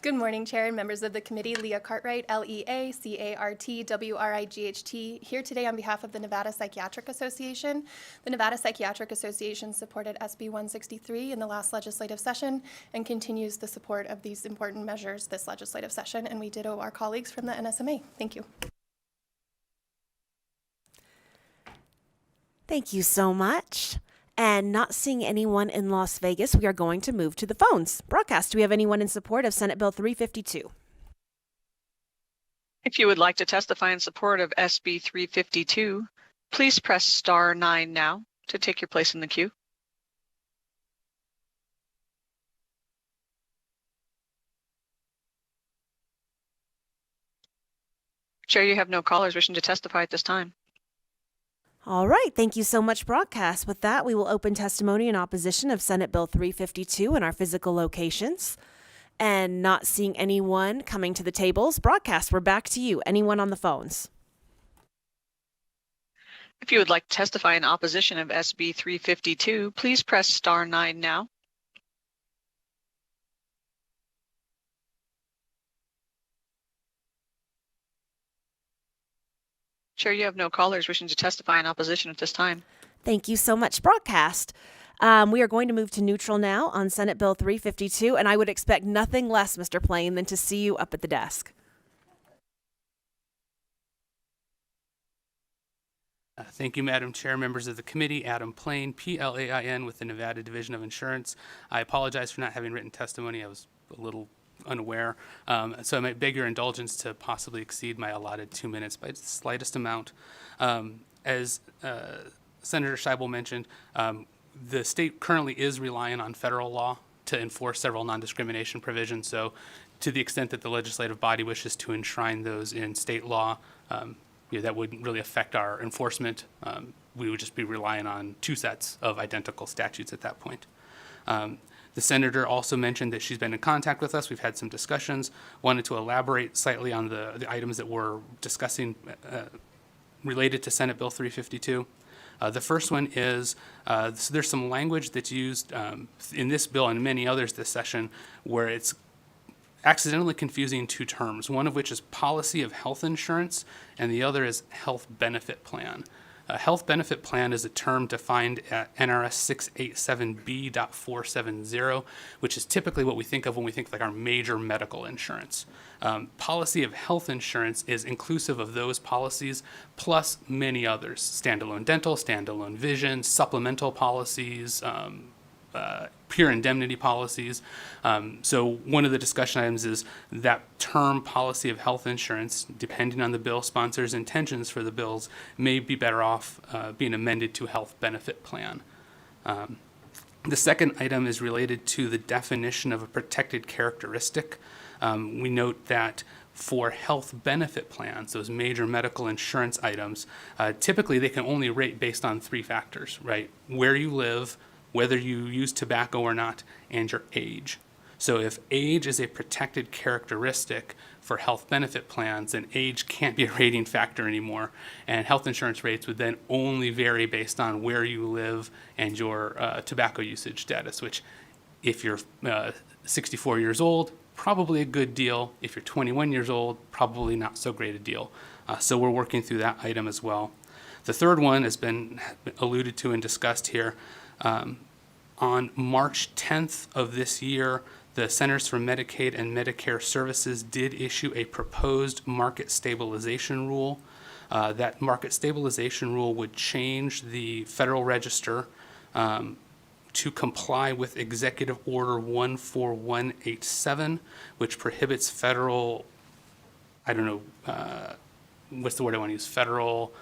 Good morning, Chair and members of the committee. Leah Cartwright, Leacartwright, here today on behalf of the Nevada Psychiatric Association. The Nevada Psychiatric Association supported SB 163 in the last legislative session and continues the support of these important measures this legislative session, and we ditto our colleagues from the NSMA. Thank you. Thank you so much. And not seeing anyone in Las Vegas, we are going to move to the phones. Broadcast, do we have anyone in support of Senate Bill 352? If you would like to testify in support of SB 352, please press star 9 now to take your place in the queue. Chair, you have no callers wishing to testify at this time. All right. Thank you so much, Broadcast. With that, we will open testimony in opposition of Senate Bill 352 in our physical locations. And not seeing anyone coming to the tables, Broadcast, we're back to you. Anyone on the phones? If you would like to testify in opposition of SB 352, please press star 9 now. Chair, you have no callers wishing to testify in opposition at this time. Thank you so much, Broadcast. We are going to move to neutral now on Senate Bill 352, and I would expect nothing less, Mr. Plain, than to see you up at the desk. Thank you, Madam Chair, members of the committee. Adam Plain, Plain with the Nevada Division of Insurance. I apologize for not having written testimony. I was a little unaware. So I might beg your indulgence to possibly exceed my allotted 2 minutes by the slightest amount. As Senator Scheibel mentioned, the state currently is relying on federal law to enforce several non-discrimination provisions. So to the extent that the legislative body wishes to enshrine those in state law, that wouldn't really affect our enforcement. We would just be relying on 2 sets of identical statutes at that point. The senator also mentioned that she's been in contact with us. We've had some discussions, wanted to elaborate slightly on the items that we're discussing related to Senate Bill 352. The first one is there's some language that's used in this bill and many others this session where it's accidentally confusing 2 terms, one of which is policy of health insurance and the other is health benefit plan. A health benefit plan is a term defined at NRS 687B.470, which is typically what we think of when we think like our major medical insurance. Policy of health insurance is inclusive of those policies plus many others: standalone dental, standalone vision, supplemental policies, pure indemnity policies. So one of the discussion items is that term policy of health insurance, depending on the bill sponsor's intentions for the bills, may be better off being amended to health benefit plan. The second item is related to the definition of a protected characteristic. We note that for health benefit plans, those major medical insurance items, typically they can only rate based on 3 factors, right? Where you live, whether you use tobacco or not, and your age. So if age is a protected characteristic for health benefit plans, then age can't be a rating factor anymore, and health insurance rates would then only vary based on where you live and your tobacco usage status, which if you're 64 years old, probably a good deal. If you're 21 years old, probably not so great a deal. So we're working through that item as well. The third one has been alluded to and discussed here. On March 10th of this year, the Centers for Medicaid and Medicare Services did issue a proposed market stabilization rule. That market stabilization rule would change the Federal Register to comply with Executive Order 14187, which prohibits federal, what's the word I want to use, federal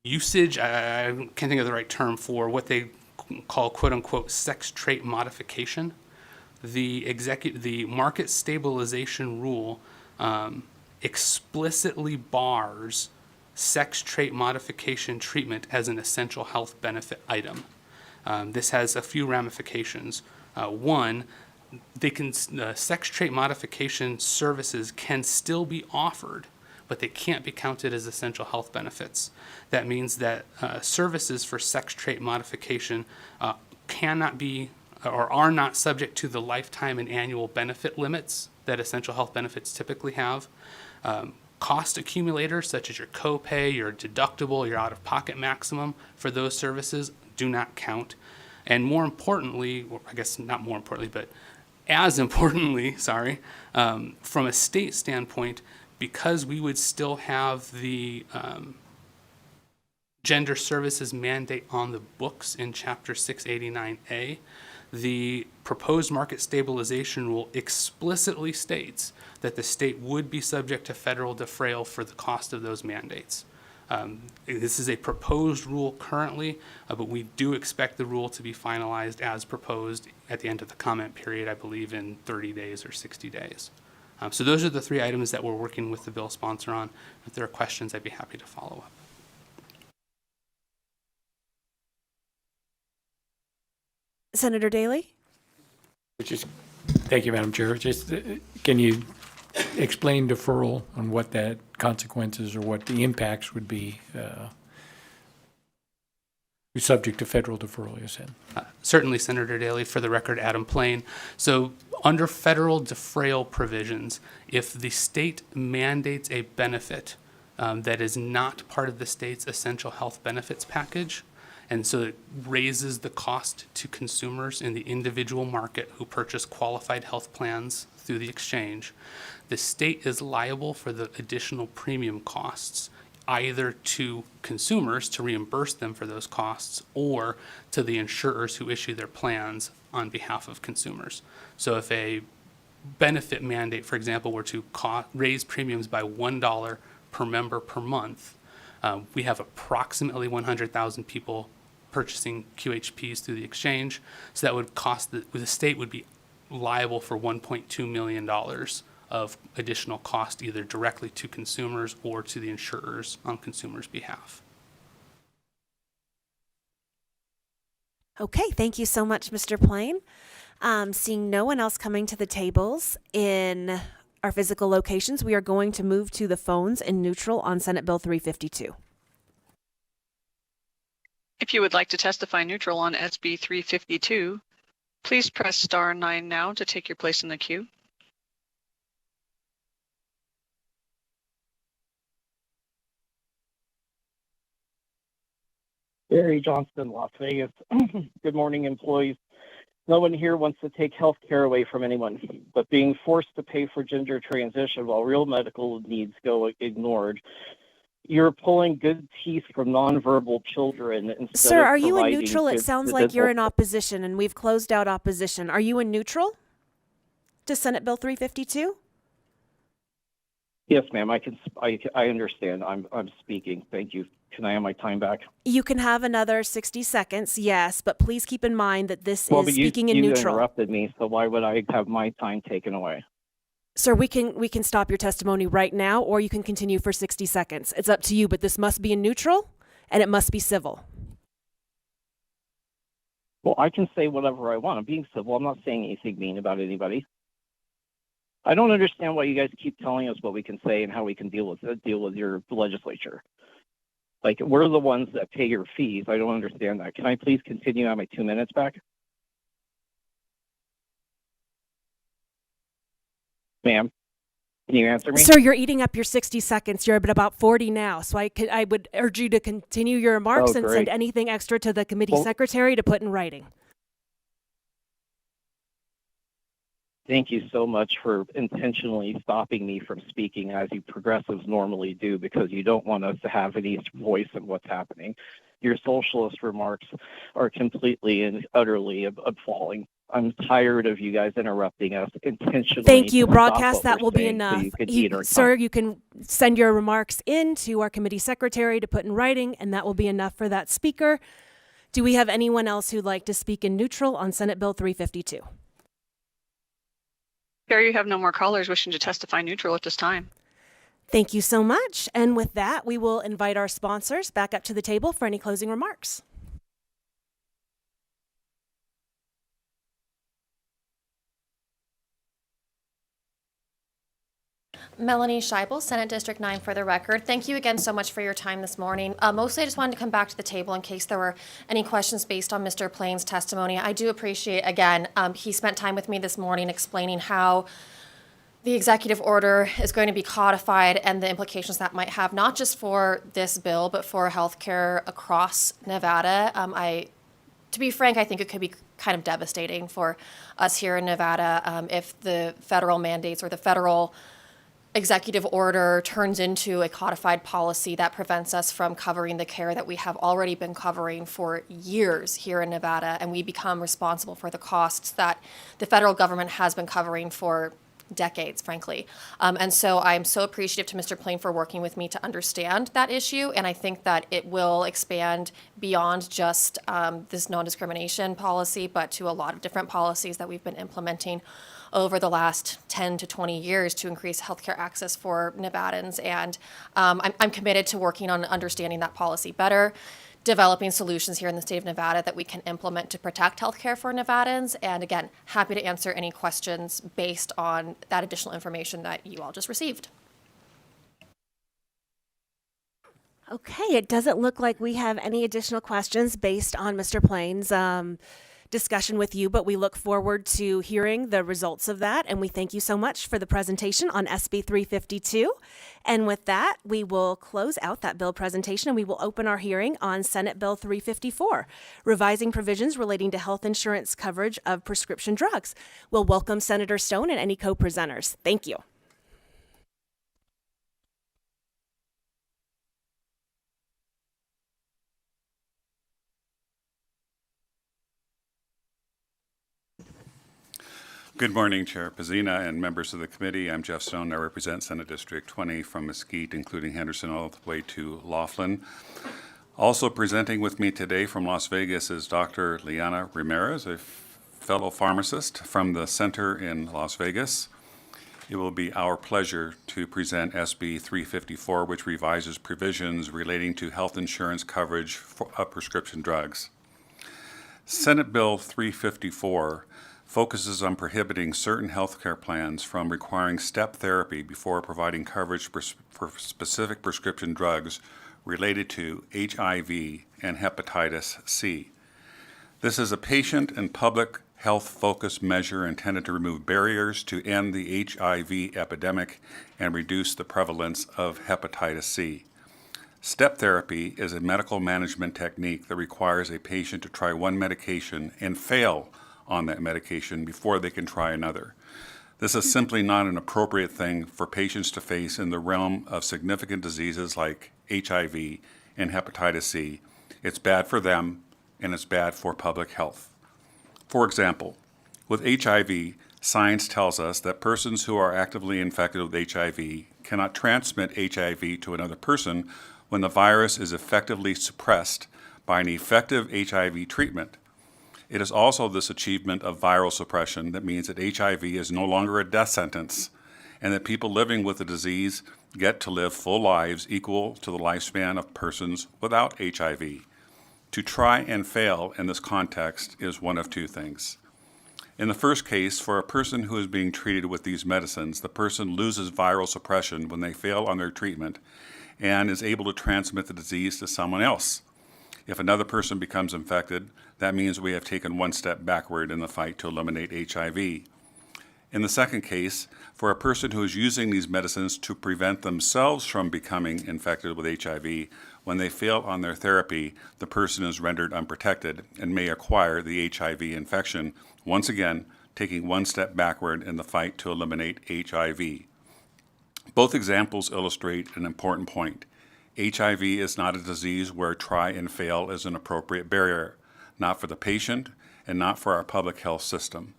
usage, I can't think of the right term for what they call quote-unquote sex trait modification. The market stabilization rule explicitly bars sex trait modification treatment as an essential health benefit item. This has a few ramifications. One, sex trait modification services can still be offered, but they can't be counted as essential health benefits. That means that services for sex trait modification cannot be or are not subject to the lifetime and annual benefit limits that essential health benefits typically have. Cost accumulators such as your copay, your deductible, your out-of-pocket maximum for those services do not count. And more importantly, or I guess not more importantly, but as importantly, from a state standpoint, because we would still have the gender services mandate on the books in Chapter 689A, the proposed market stabilization rule explicitly states that the state would be subject to federal defrayal for the cost of those mandates. This is a proposed rule currently, but we do expect the rule to be finalized as proposed at the end of the comment period, I believe in 30 days or 60 days. So those are the 3 items that we're working with the bill sponsor on. If there are questions, I'd be happy to follow up. Senator Daley? Thank you, Madam Chair. Can you explain deferral on what that consequences or what the impacts would be subject to federal deferral, you said? Certainly, Senator Daley. For the record, Adam Plain. So under federal defrayal provisions, if the state mandates a benefit that is not part of the state's essential health benefits package, and so it raises the cost to consumers in the individual market who purchase qualified health plans through the exchange, the state is liable for the additional premium costs, either to consumers to reimburse them for those costs or to the insurers who issue their plans on behalf of consumers. So if a benefit mandate, for example, were to raise premiums by $1 per member per month, we have approximately 100,000 people purchasing QHPs through the exchange. So that would cost the state would be liable for $1.2 million of additional cost, either directly to consumers or to the insurers on consumers' behalf. Okay, thank you so much, Mr. Plain. Seeing no one else coming to the tables in our physical locations, we are going to move to the phones in neutral on Senate Bill 352. If you would like to testify neutral on SB 352, please press star 9 now to take your place in the queue. Barry Johnston, Las Vegas. Good morning, employees. No one here wants to take health care away from anyone, but being forced to pay for gender transition while real medical needs go ignored. You're pulling good teeth from nonverbal children instead Sir, of are you in providing neutral? It good sounds like you're in dental- opposition, and we've closed out opposition. Are you in neutral to Senate Bill 352? Yes, ma'am. I understand. I'm speaking. Thank you. Can I have my time back? You can have another 60 seconds, yes, but please keep in mind that this Well, is but speaking in you neutral. interrupted me, so why would I have my time taken away? Sir, we can stop your testimony right now, or you can continue for 60 seconds. It's up to you, but this must be in neutral, and it must be civil. Well, I can say whatever I want. I'm being civil. I'm not saying anything mean about anybody. I don't understand why you guys keep telling us what we can say and how we can deal with your legislature. Like, we're the ones that pay your fees. I don't understand that. Can I please continue on my 2 minutes back? Ma'am, can you answer me? Sir, you're eating up your 60 seconds. You're at about 40 now, so I would urge you to continue your remarks and great. send anything extra to the committee secretary to put in writing. Thank you so much for intentionally stopping me from speaking as you progressives normally do, because you don't want us to have any voice in what's happening. Your socialist remarks are completely and utterly appalling. I'm tired of you guys interrupting us intentionally. Thank you. to stop Broadcast, what that we're will be saying so enough. you can eat our Sir, time. you can send your remarks in to our committee secretary to put in writing, and that will be enough for that speaker. Do we have anyone else who'd like to speak in neutral on Senate Bill 352? Chair, you have no more callers wishing to testify neutral at this time. Thank you so much. And with that, we will invite our sponsors back up to the table for any closing remarks. Melanie Scheibel, Senate District 9 for the record. Thank you again so much for your time this morning. Mostly I just wanted to come back to the table in case there were any questions based on Mr. Plain's testimony. I do appreciate, again, he spent time with me this morning explaining how the executive order is going to be codified and the implications that might have, not just for this bill, but for healthcare across Nevada. To be frank, I think it could be kind of devastating for us here in Nevada if the federal mandates or the federal executive order turns into a codified policy that prevents us from covering the care that we have already been covering for years here in Nevada, and we become responsible for the costs that the federal government has been covering for decades, frankly. And so I'm so appreciative to Mr. Plain for working with me to understand that issue, and I think that it will expand beyond just this non-discrimination policy, but to a lot of different policies that we've been implementing over the last 10 to 20 years to increase healthcare access for Nevadans. And I'm committed to working on understanding that policy better, developing solutions here in the state of Nevada that we can implement to protect healthcare for Nevadans. And again, happy to answer any questions based on that additional information that you all just received. Okay, it doesn't look like we have any additional questions based on Mr. Plain's discussion with you, but we look forward to hearing the results of that, and we thank you so much for the presentation on SB 352. And with that, we will close out that bill presentation, and we will open our hearing on Senate Bill 354, revising provisions relating to health insurance coverage of prescription drugs. We'll welcome Senator Stone and any co-presenters. Thank you. Good morning, Chair Pazina and members of the committee. I'm Jeff Stone. I represent Senate District 20 from Mesquite, including Henderson, all the way to Laughlin. Also presenting with me today from Las Vegas is Dr. Liana Ramirez, a fellow pharmacist from the center in Las Vegas. It will be our pleasure to present SB 354, which revises provisions relating to health insurance coverage of prescription drugs. Senate Bill 354 focuses on prohibiting certain healthcare plans from requiring step therapy before providing coverage for specific prescription drugs related to HIV and hepatitis C. This is a patient and public health-focused measure intended to remove barriers to end the HIV epidemic and reduce the prevalence of hepatitis C. Step therapy is a medical management technique that requires a patient to try one medication and fail on that medication before they can try another. This is simply not an appropriate thing for patients to face in the realm of significant diseases like HIV and hepatitis C. It's bad for them, and it's bad for public health. For example, with HIV, science tells us that persons who are actively infected with HIV cannot transmit HIV to another person when the virus is effectively suppressed by an effective HIV treatment. It is also this achievement of viral suppression that means that HIV is no longer a death sentence, and that people living with the disease get to live full lives equal to the lifespan of persons without HIV. To try and fail in this context is one of two things. In the first case, for a person who is being treated with these medicines, the person loses viral suppression when they fail on their treatment and is able to transmit the disease to someone else. If another person becomes infected, that means we have taken one step backward in the fight to eliminate HIV. In the second case, for a person who is using these medicines to prevent themselves from becoming infected with HIV, when they fail on their therapy, the person is rendered unprotected and may acquire the HIV infection, once again taking one step backward in the fight to eliminate HIV. Both examples illustrate an important point. HIV is not a disease where try and fail is an appropriate barrier, not for the patient and not for our public health system.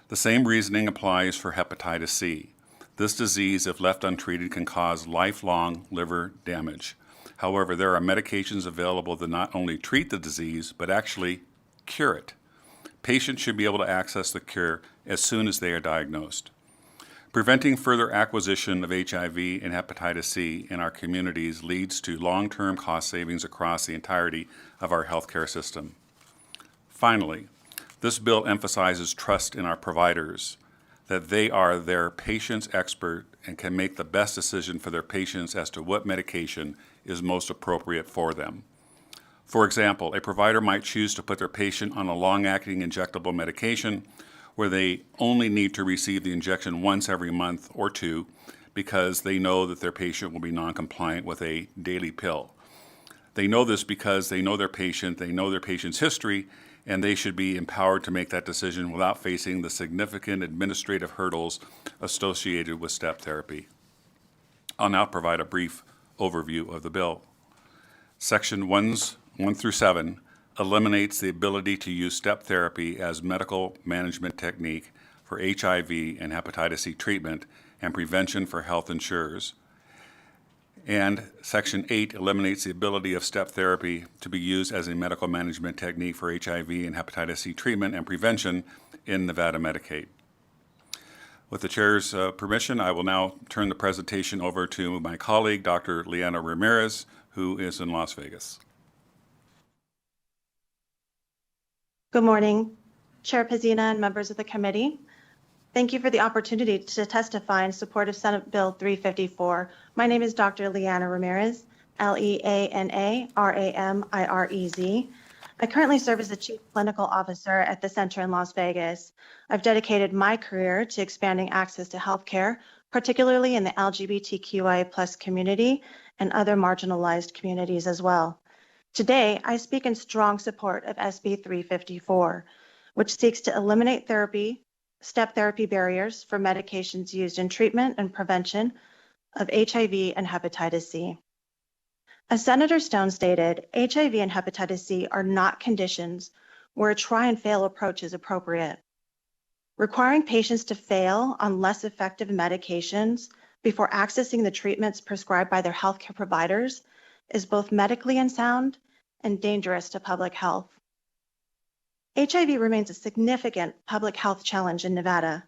The same reasoning applies for hepatitis C. This disease, if left untreated, can cause lifelong liver damage. However, there are medications available that not only treat the disease, but actually cure it. Patients should be able to access the cure as soon as they are diagnosed. Preventing further acquisition of HIV and hepatitis C in our communities leads to long-term cost savings across the entirety of our healthcare system. Finally, this bill emphasizes trust in our providers, that they are their patient's expert and can make the best decision for their patients as to what medication is most appropriate for them. For example, a provider might choose to put their patient on a long-acting injectable medication where they only need to receive the injection once every month or two because they know that their patient will be non-compliant with a daily pill. They know this because they know their patient's history, and they should be empowered to make that decision without facing the significant administrative hurdles associated with step therapy. I'll now provide a brief overview of the bill. Section 1 through 7 eliminates the ability to use step therapy as medical management technique for HIV and hepatitis C treatment and prevention for health insurers. And Section 8 eliminates the ability of step therapy to be used as a medical management technique for HIV and hepatitis C treatment and prevention in Nevada Medicaid. With the Chair's permission, I will now turn the presentation over to my colleague, Dr. Leanna Ramirez, who is in Las Vegas. Good morning, Chair Pazina and members of the committee. Thank you for the opportunity to testify in support of Senate Bill 354. My name is Dr. Leanna Ramirez, Leanna-Ramirez. I currently serve as the Chief Clinical Officer at the Center in Las Vegas. I've dedicated my career to expanding access to healthcare, particularly in the LGBTQIA+ community and other marginalized communities as well. Today, I speak in strong support of SB 354, which seeks to eliminate step therapy barriers for medications used in treatment and prevention of HIV and hepatitis C. As Senator Stone stated, HIV and hepatitis C are not conditions where a try and fail approach is appropriate. Requiring patients to fail on less effective medications before accessing the treatments prescribed by their healthcare providers is both medically unsound and dangerous to public health. HIV remains a significant public health challenge in Nevada.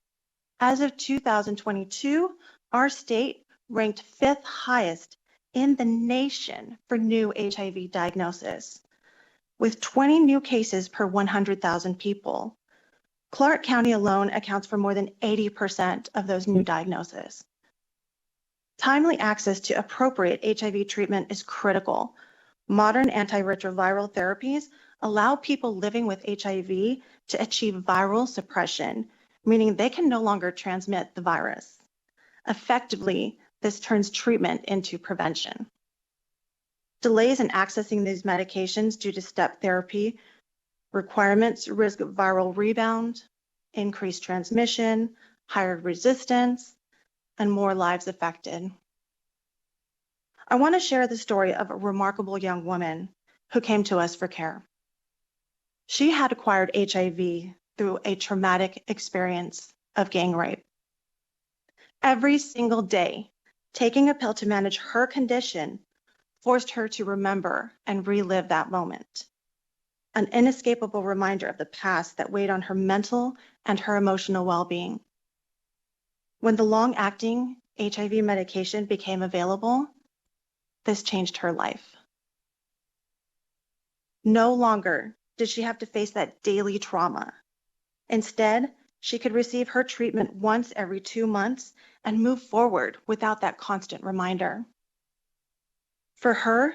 As of 2022, our state ranked 5th highest in the nation for new HIV diagnosis, with 20 new cases per 100,000 people. Clark County alone accounts for more than 80% of those new diagnoses. Timely access to appropriate HIV treatment is critical. Modern antiretroviral therapies allow people living with HIV to achieve viral suppression, meaning they can no longer transmit the virus. Effectively, this turns treatment into prevention. Delays in accessing these medications due to step therapy requirements risk viral rebound, increased transmission, higher resistance, and more lives affected. I want to share the story of a remarkable young woman who came to us for care. She had acquired HIV through a traumatic experience of gang rape. Every single day, taking a pill to manage her condition forced her to remember and relive that moment. An inescapable reminder of the past that weighed on her mental and her emotional well-being. When the long-acting HIV medication became available, this changed her life. No longer did she have to face that daily trauma. Instead, she could receive her treatment once every 2 months and move forward without that constant reminder. For her,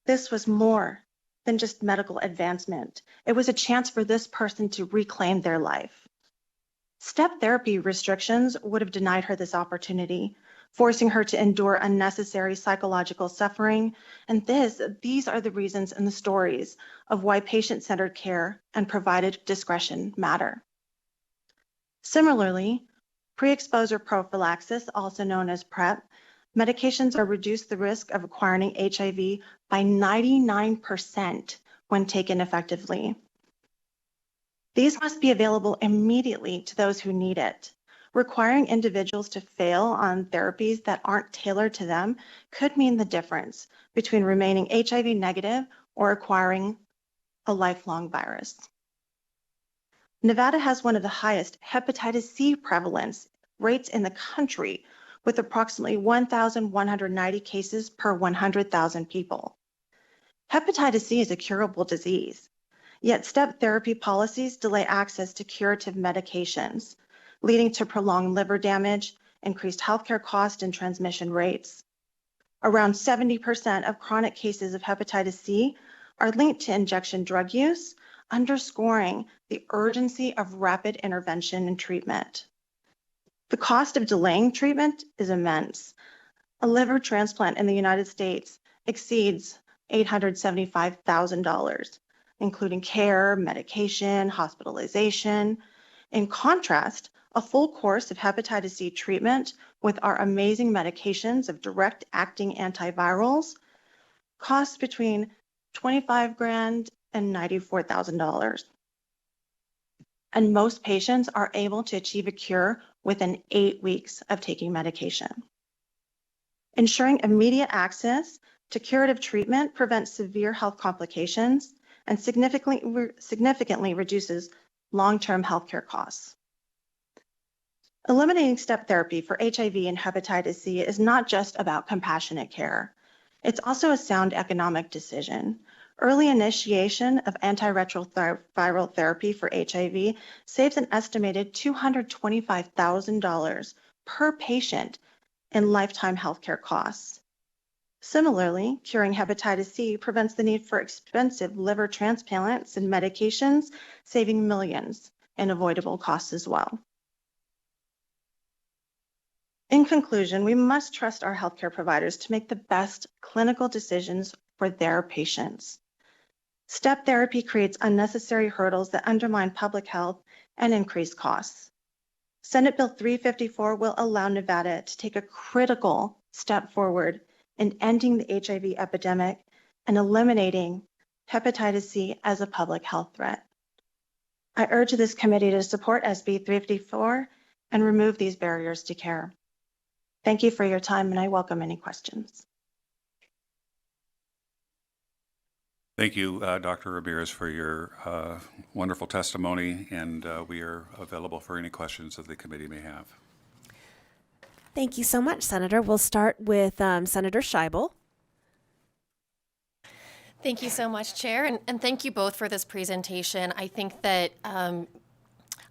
this was more than just medical advancement. It was a chance for this person to reclaim their life. Step therapy restrictions would have denied her this opportunity, forcing her to endure unnecessary psychological suffering. And these are the reasons and the stories of why patient-centered care and provided discretion matter. Similarly, pre-exposure prophylaxis, also known as PrEP, medications are reduce the risk of acquiring HIV by 99% when taken effectively. These must be available immediately to those who need it. Requiring individuals to fail on therapies that aren't tailored to them could mean the difference between remaining HIV negative or acquiring a lifelong virus. Nevada has one of the highest hepatitis C prevalence rates in the country, with approximately 1,190 cases per 100,000 people. Hepatitis C is a curable disease, yet step therapy policies delay access to curative medications, leading to prolonged liver damage, increased healthcare costs, and transmission rates. Around 70% of chronic cases of hepatitis C are linked to injection drug use, underscoring the urgency of rapid intervention and treatment. The cost of delaying treatment is immense. A liver transplant in the United States exceeds $875,000, including care, medication, hospitalization. In contrast, a full course of hepatitis C treatment with our amazing medications of direct-acting antivirals costs between $25,000 and $94,000. And most patients are able to achieve a cure within 8 weeks of taking medication. Ensuring immediate access to curative treatment prevents severe health complications and significantly reduces long-term healthcare costs. Eliminating step therapy for HIV and hepatitis C is not just about compassionate care. It's also a sound economic decision. Early initiation of antiretroviral therapy for HIV saves an estimated $225,000 per patient in lifetime healthcare costs. Similarly, curing hepatitis C prevents the need for expensive liver transplants and medications, saving millions in avoidable costs as well. In conclusion, we must trust our healthcare providers to make the best clinical decisions for their patients. Step therapy creates unnecessary hurdles that undermine public health and increase costs. Senate Bill 354 will allow Nevada to take a critical step forward in ending the HIV epidemic and eliminating hepatitis C as a public health threat. I urge this committee to support SB 354 and remove these barriers to care. Thank you for your time, and I welcome any questions. Thank you, Dr. Ramirez, for your wonderful testimony, and we are available for any questions that the committee may have. Thank you so much, Senator. We'll start with Senator Scheibel. Thank you so much, Chair, and thank you both for this presentation. I think that I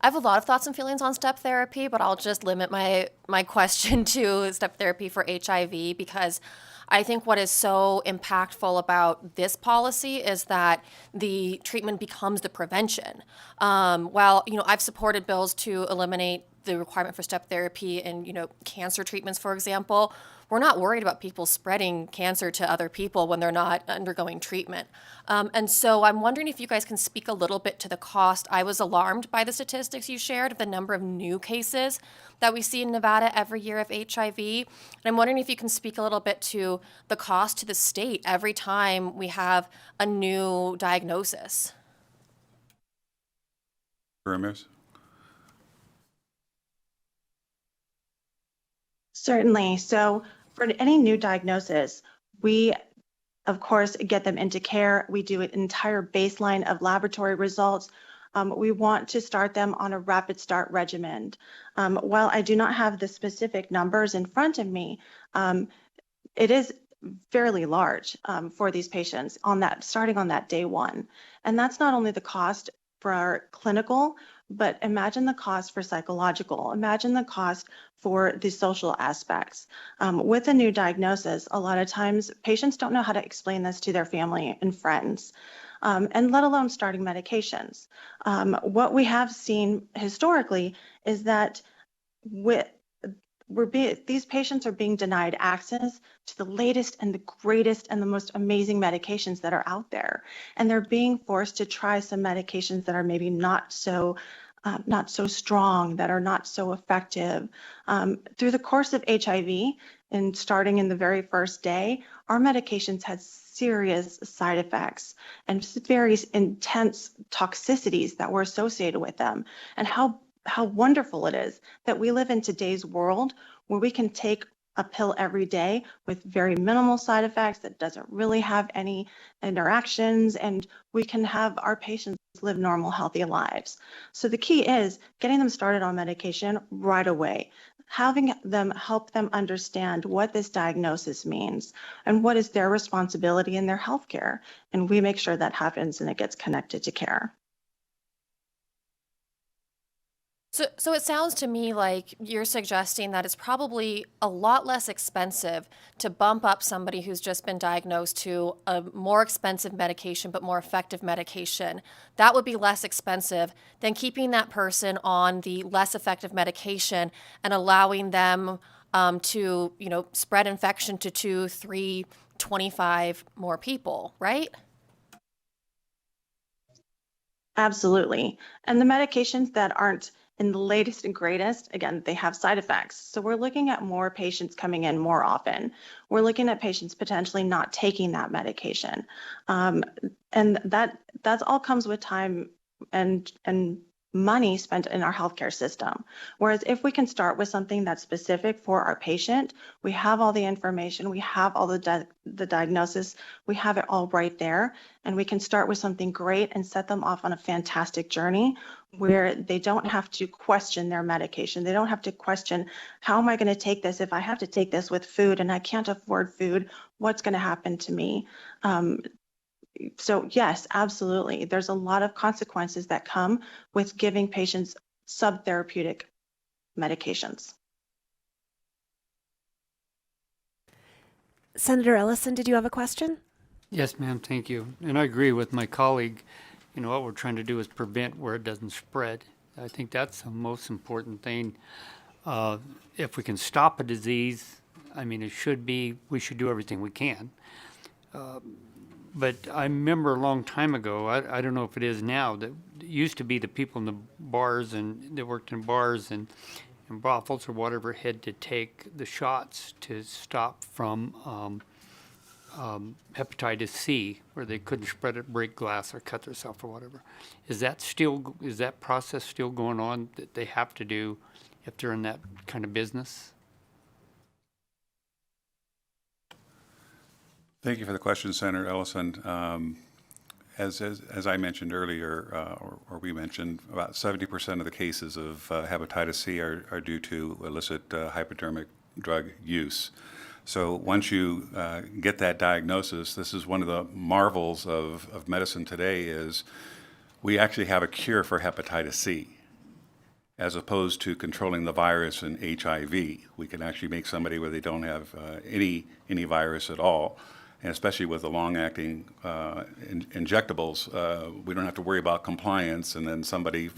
have a lot of thoughts and feelings on step therapy, but I'll just limit my question to step therapy for HIV, because I think what is so impactful about this policy is that the treatment becomes the prevention. While I've supported bills to eliminate the requirement for step therapy and cancer treatments, for example, we're not worried about people spreading cancer to other people when they're not undergoing treatment. And so I'm wondering if you guys can speak a little bit to the cost. I was alarmed by the statistics you shared of the number of new cases that we see in Nevada every year of HIV. And I'm wondering if you can speak a little bit to the cost to the state every time we have a new diagnosis. Ramirez? Certainly. So for any new diagnosis, we, of course, get them into care. We do an entire baseline of laboratory results. We want to start them on a rapid start regimen. While I do not have the specific numbers in front of me, it is fairly large for these patients starting on that day one. And that's not only the cost for our clinical, but imagine the cost for psychological. Imagine the cost for the social aspects. With a new diagnosis, a lot of times patients don't know how to explain this to their family and friends, and let alone starting medications. What we have seen historically is that these patients are being denied access to the latest and the greatest and the most amazing medications that are out there. And they're being forced to try some medications that are maybe not so strong, that are not so effective. Through the course of HIV, and starting in the very first day, our medications had serious side effects and very intense toxicities that were associated with them. And how wonderful it is that we live in today's world where we can take a pill every day with very minimal side effects that doesn't really have any interactions, and we can have our patients live normal, healthy lives. So the key is getting them started on medication right away, having them help them understand what this diagnosis means and what is their responsibility in their healthcare. And we make sure that happens and it gets connected to care. So it sounds to me like you're suggesting that it's probably a lot less expensive to bump up somebody who's just been diagnosed to a more expensive medication, but more effective medication. That would be less expensive than keeping that person on the less effective medication and allowing them to, spread infection to 2, 3, 25 more people, right? Absolutely. And the medications that aren't in the latest and greatest, again, they have side effects. So we're looking at more patients coming in more often. We're looking at patients potentially not taking that medication. And that's all comes with time and money spent in our healthcare system. Whereas if we can start with something that's specific for our patient, we have all the information, we have all the diagnosis, we have it all right there, and we can start with something great and set them off on a fantastic journey where they don't have to question their medication. They don't have to question, how am I going to take this if I have to take this with food and I can't afford food? What's going to happen to me? So yes, absolutely. There's a lot of consequences that come with giving patients subtherapeutic medications. Senator Ellison, did you have a question? Yes, ma'am, thank you. And I agree with my colleague. What we're trying to do is prevent where it doesn't spread. I think that's the most important thing. If we can stop a disease, we should do everything we can. But I remember a long time ago, I don't know if it is now, that it used to be the people in the bars and that worked in bars and brothels or whatever had to take the shots to stop from hepatitis C, where they couldn't spread it, break glass, or cut themselves or whatever. Is that process still going on that they have to do if they're in that kind of business? Thank you for the question, Senator Ellison. As I mentioned earlier, or we mentioned, about 70% of the cases of hepatitis C are due to illicit hypodermic drug use. So once you get that diagnosis, this is one of the marvels of medicine today, is we actually have a cure for hepatitis C. As opposed to controlling the virus in HIV, we can actually make somebody where they don't have any virus at all. And especially with the long-acting injectables, we don't have to worry about compliance and then somebody,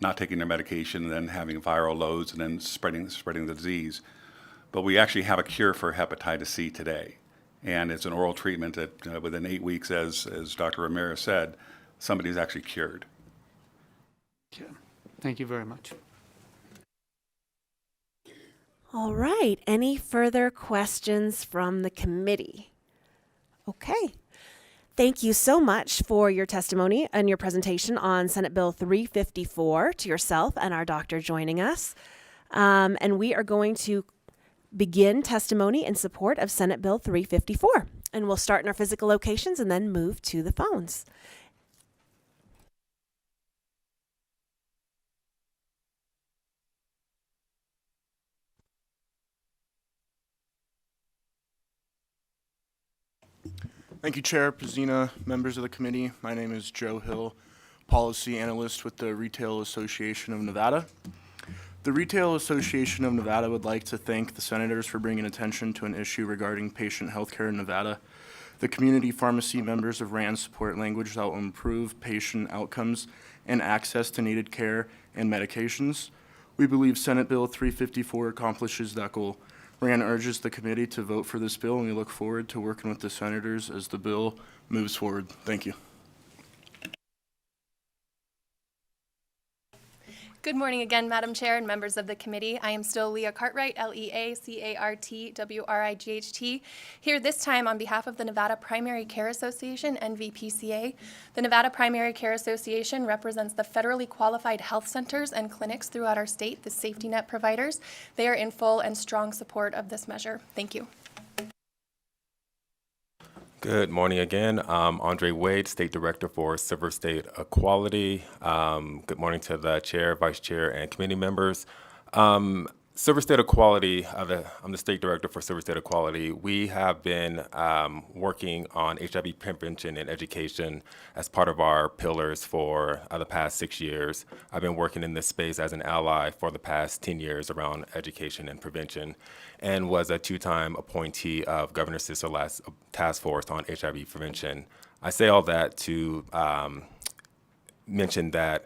not taking their medication and then having viral loads and then spreading the disease. but we actually have a cure for hepatitis C today. And it's an oral treatment that within 8 weeks, as Dr. Ramirez said, somebody's actually cured. Okay. Thank you very much. All right. Any further questions from the committee? Okay. Thank you so much for your testimony and your presentation on Senate Bill 354, to yourself and our doctor joining us. And we are going to begin testimony in support of Senate Bill 354. And we'll start in our physical locations and then move to the phones. Thank you, Chair Pazina, members of the committee. My name is Joe Hill, Policy Analyst with the Retail Association of Nevada. The Retail Association of Nevada would like to thank the senators for bringing attention to an issue regarding patient health care in Nevada. The community pharmacy members of RAND support language that will improve patient outcomes and access to needed care and medications. We believe Senate Bill 354 accomplishes that goal. RAND urges the committee to vote for this bill, and we look forward to working with the senators as the bill moves forward. Thank you. Good morning again, Madam Chair and members of the committee. I am still Leah Cartwright, Leacartwright, here this time on behalf of the Nevada Primary Care Association, NVPCA. The Nevada Primary Care Association represents the federally qualified health centers and clinics throughout our state, the safety net providers. They are in full and strong support of this measure. Thank you. Good morning again. Andre Wade, State Director for Silver State Equality. Good morning to the Chair, Vice Chair, and committee members. Silver State Equality, I'm the State Director for Silver State Equality. We have been working on HIV prevention and education as part of our pillars for the past 6 years. I've been working in this space as an ally for the past 10 years around education and prevention, and was a 2-time appointee of Governor Sisolak's task force on HIV prevention. I say all that to mention that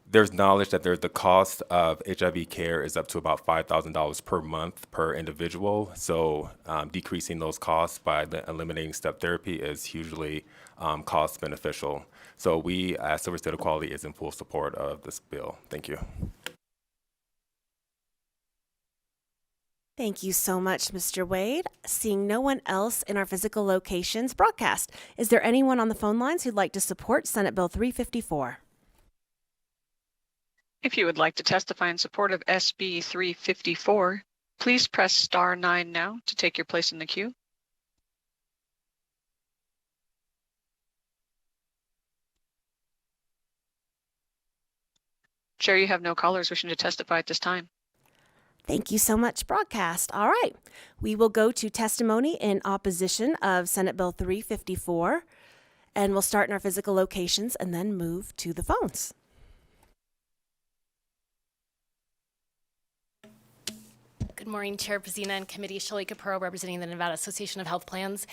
there's knowledge that the cost of HIV care is up to about $5,000 per month per individual. So decreasing those costs by eliminating step therapy is hugely cost beneficial. So we, as Silver State Equality, is in full support of this bill. Thank you. Thank you so much, Mr. Wade. Seeing no one else in our physical locations broadcast, is there anyone on the phone lines who'd like to support Senate Bill 354? If you would like to testify in support of SB 354, please press star 9 now to take your place in the queue. Chair, you have no callers wishing to testify at this time. Thank you so much, broadcast. All right, we will go to testimony in opposition of Senate Bill 354, and we'll start in our physical locations and then move to the phones. Good morning, Chair Pazina and Committee. Shelley Capurro, representing the Nevada Association of Health Plans.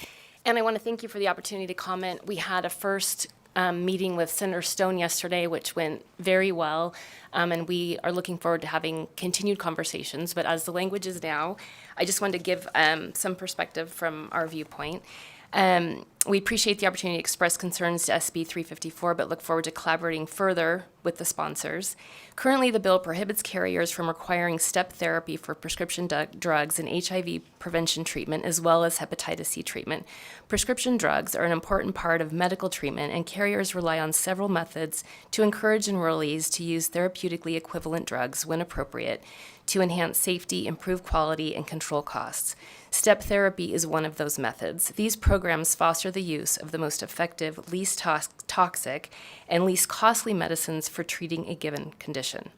And I want to thank you for the opportunity to comment. We had a first meeting with Senator Stone yesterday, which went very well, and we are looking forward to having continued conversations. But as the language is now, I just wanted to give some perspective from our viewpoint. We appreciate the opportunity to express concerns to SB 354, but look forward to collaborating further with the sponsors. Currently, the bill prohibits carriers from requiring step therapy for prescription drugs and HIV prevention treatment, as well as hepatitis C treatment. Prescription drugs are an important part of medical treatment, and carriers rely on several methods to encourage enrollees to use therapeutically equivalent drugs when appropriate to enhance safety, improve quality, and control costs. Step therapy is one of those methods. These programs foster the use of the most effective, least toxic, and least costly medicines for treating a given condition.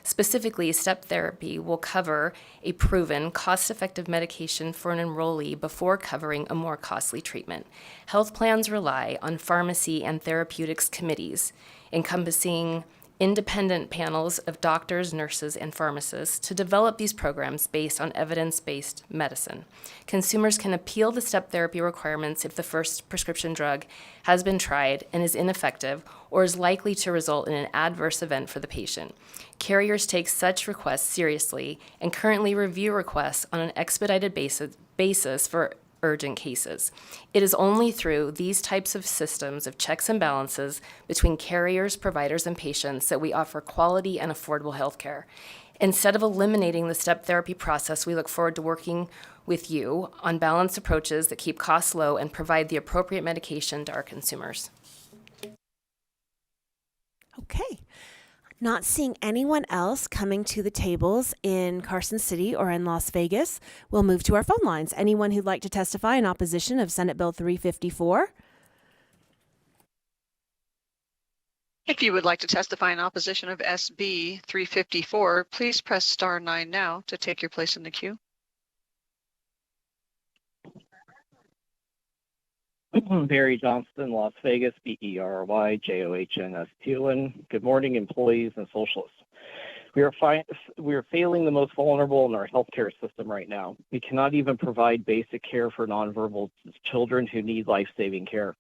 Specifically, step therapy will cover a proven, cost-effective medication for an enrollee before covering a more costly treatment. Health plans rely on pharmacy and therapeutics committees, encompassing independent panels of doctors, nurses, and pharmacists to develop these programs based on evidence-based medicine. Consumers can appeal the step therapy requirements if the first prescription drug has been tried and is ineffective or is likely to result in an adverse event for the patient. Carriers take such requests seriously and currently review requests on an expedited basis for urgent cases. It is only through these types of systems of checks and balances between carriers, providers, and patients that we offer quality and affordable health care. Instead of eliminating the step therapy process, we look forward to working with you on balanced approaches that keep costs low and provide the appropriate medication to our consumers. Okay. Not seeing anyone else coming to the tables in Carson City or in Las Vegas, we'll move to our phone lines. Anyone who'd like to testify in opposition of Senate Bill 354? If you would like to testify in opposition of SB 354, please press star 9 now to take your place in the queue. Barry Johnston, Las Vegas, BERYJOHNSTON. Good morning, employees and socialists. We are failing the most vulnerable in our healthcare system right now. We cannot even provide basic care for nonverbal children who need life-saving care.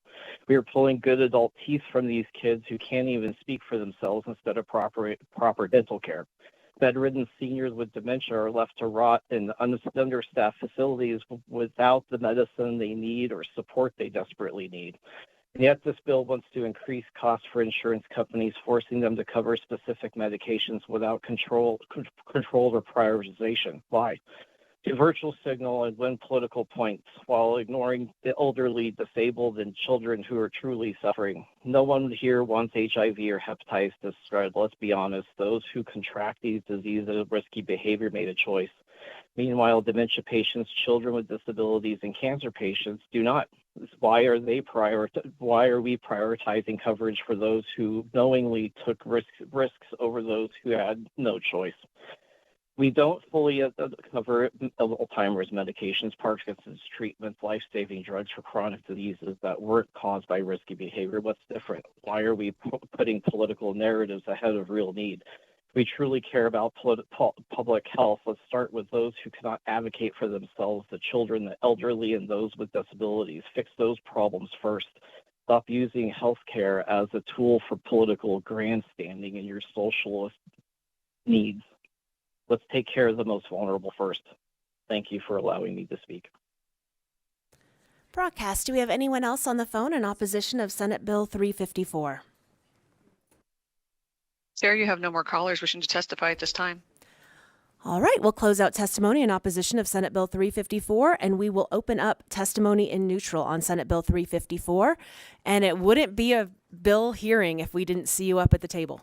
We are pulling good adult teeth from these kids who can't even speak for themselves instead of proper dental care. Bedridden seniors with dementia are left to rot in understaffed facilities without the medicine they need or support they desperately need. And yet this bill wants to increase costs for insurance companies, forcing them to cover specific medications without control or prioritization. Why? To virtual signal and win political points while ignoring the elderly, disabled, and children who are truly suffering. No one here wants HIV or hepatitis to spread. Let's be honest, those who contract these diseases of risky behavior made a choice. Meanwhile, dementia patients, children with disabilities, and cancer patients do not. Why are we prioritizing coverage for those who knowingly took risks over those who had no choice? We don't fully cover Alzheimer's medications, Parkinson's treatments, life-saving drugs for chronic diseases that weren't caused by risky behavior. What's different? Why are we putting political narratives ahead of real need? We truly care about public health. Let's start with those who cannot advocate for themselves, the children, the elderly, and those with disabilities. Fix those problems first. Stop using healthcare as a tool for political grandstanding in your socialist needs. Let's take care of the most vulnerable first. Thank you for allowing me to speak. Broadcast, do we have anyone else on the phone in opposition of Senate Bill 354? Sarah, you have no more callers wishing to testify at this time. All right, we'll close out testimony in opposition of Senate Bill 354, and we will open up testimony in neutral on Senate Bill 354. And it wouldn't be a bill hearing if we didn't see you up at the table.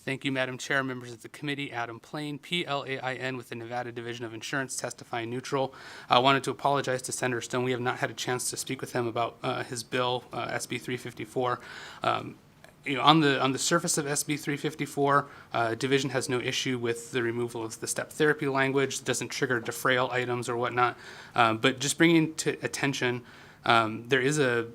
Thank you, Madam Chair, members of the committee. Adam Plain, PLAIN, with the Nevada Division of Insurance, testifying neutral. I wanted to apologize to Senator Stone. We have not had a chance to speak with him about his bill, SB 354. On the surface of SB 354, Division has no issue with the removal of the step therapy language. It doesn't trigger defrayal items or whatnot. But just bringing to attention, there is a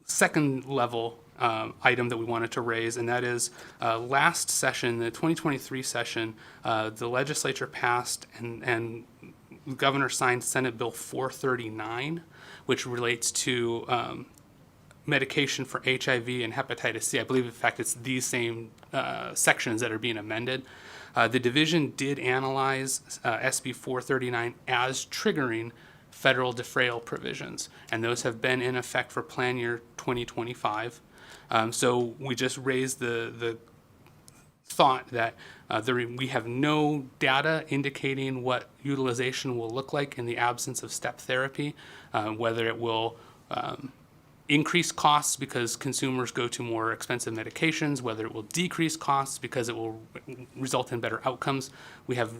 second level item that we wanted to raise, and that is last session, the 2023 session, the legislature passed and the governor signed Senate Bill 439, which relates to medication for HIV and hepatitis C. I believe, in fact, it's these same sections that are being amended. The division did analyze SB 439 as triggering federal defrayal provisions, and those have been in effect for plan year 2025. So we just raised the thought that we have no data indicating what utilization will look like in the absence of step therapy, whether it will increase costs because consumers go to more expensive medications, whether it will decrease costs because it will result in better outcomes. We have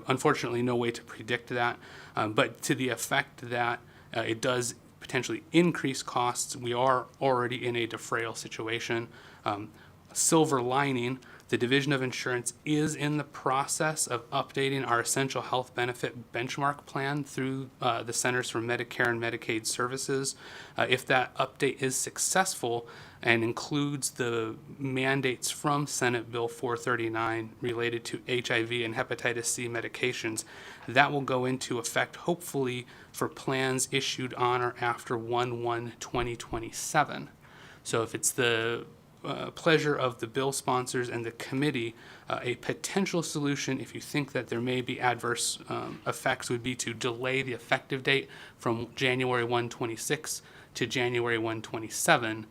unfortunately no way to predict that, but to the effect that it does potentially increase costs, we are already in a defrayal situation. Silver lining, The Division of Insurance is in the process of updating our essential health benefit benchmark plan through the Centers for Medicare and Medicaid Services. If that update is successful and includes the mandates from Senate Bill 439 related to HIV and hepatitis C medications, that will go into effect hopefully for plans issued on or after 1/1/2027. So if it's the pleasure of the bill sponsors and the committee, a potential solution, if you think that there may be adverse effects, would be to delay the effective date from January 1/26 to January 1/27,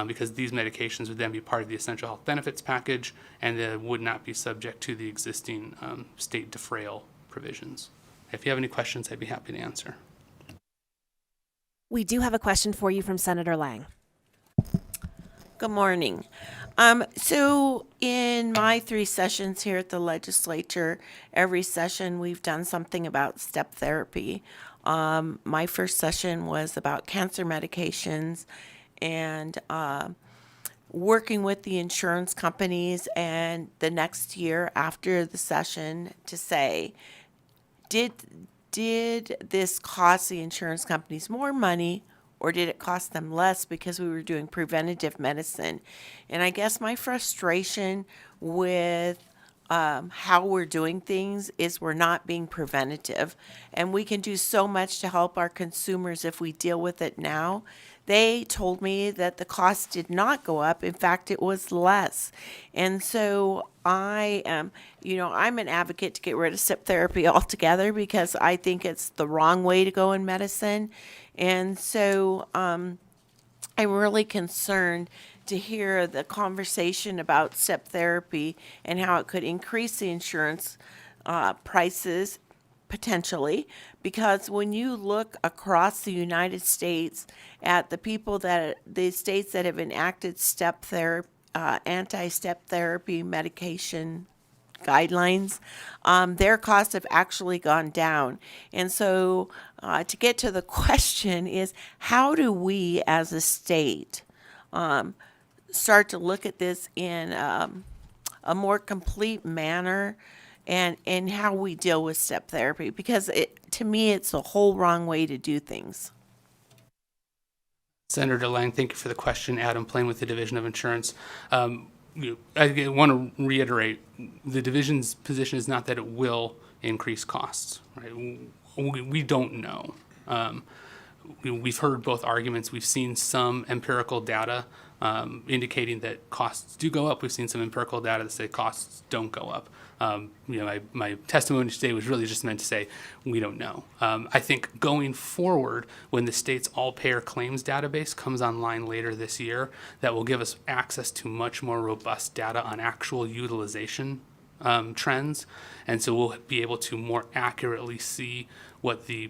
because these medications would then be part of the essential health benefits package and would not be subject to the existing state defrayal provisions. If you have any questions, I'd be happy to answer. We do have a question for you from Senator Lang. Good morning. So in my 3 sessions here at the legislature, every session we've done something about step therapy. My first session was about cancer medications and working with the insurance companies, and the next year after the session to say, did this cost the insurance companies more money, or did it cost them less because we were doing preventative medicine? And I guess my frustration with how we're doing things is we're not being preventative. And we can do so much to help our consumers if we deal with it now. They told me that the cost did not go up. In fact, it was less. And so I am, I'm an advocate to get rid of step therapy altogether because I think it's the wrong way to go in medicine. And so I'm really concerned to hear the conversation about step therapy and how it could increase the insurance prices potentially, because when you look across the United States at the states that have enacted step therapy, anti-step therapy medication guidelines, their costs have actually gone down. And so to get to the question is, how do we as a state start to look at this in a more complete manner and how we deal with step therapy? Because to me, it's the whole wrong way to do things. Senator Lang, thank you for the question. Adam Plain with the Division of Insurance. I want to reiterate, the division's position is not that it will increase costs. Right? We don't know. We've heard both arguments. We've seen some empirical data indicating that costs do go up. We've seen some empirical data that say costs don't go up. My testimony today was really just meant to say we don't know. I think going forward, when the state's all-payer claims database comes online later this year, that will give us access to much more robust data on actual utilization trends. And so we'll be able to more accurately see what the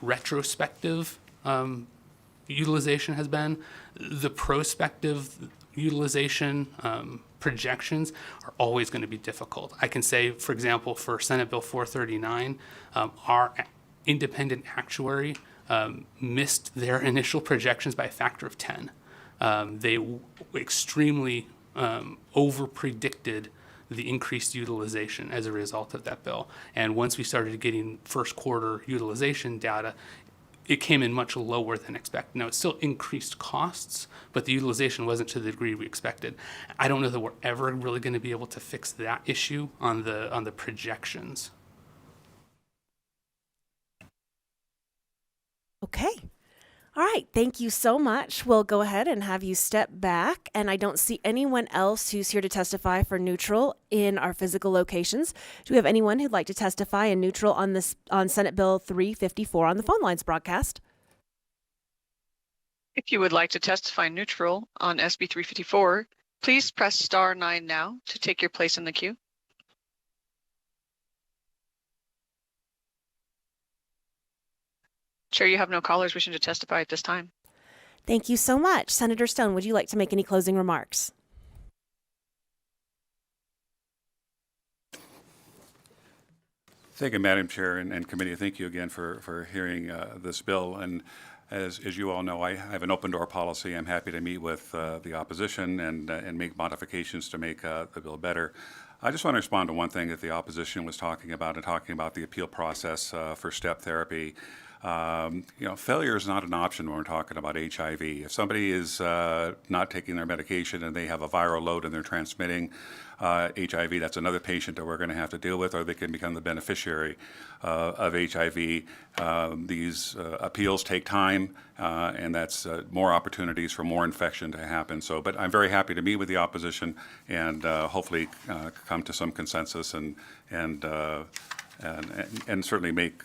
retrospective utilization has been. The prospective utilization projections are always going to be difficult. I can say, for example, for Senate Bill 439, our independent actuary missed their initial projections by a factor of 10. They extremely over-predicted the increased utilization as a result of that bill. And once we started getting first quarter utilization data, it came in much lower than expected. Now, it still increased costs, but the utilization wasn't to the degree we expected. I don't know that we're ever really going to be able to fix that issue on the projections. Okay. All right. Thank you so much. We'll go ahead and have you step back. And I don't see anyone else who's here to testify for neutral in our physical locations. Do we have anyone who'd like to testify in neutral on Senate Bill 354 on the phone lines broadcast? If you would like to testify neutral on SB 354, please press star 9 now to take your place in the queue. Chair, you have no callers wishing to testify at this time. Thank you so much. Senator Stone, would you like to make any closing remarks? Thank you, Madam Chair and committee. Thank you again for hearing this bill. And as you all know, I have an open door policy. I'm happy to meet with the opposition and make modifications to make the bill better. I just want to respond to one thing that the opposition was talking about the appeal process for step therapy. Failure is not an option when we're talking about HIV. If somebody is not taking their medication and they have a viral load and they're transmitting HIV, that's another patient that we're going to have to deal with, or they can become the beneficiary of HIV. These appeals take time, and that's more opportunities for more infection to happen. But I'm very happy to meet with the opposition and hopefully come to some consensus and certainly make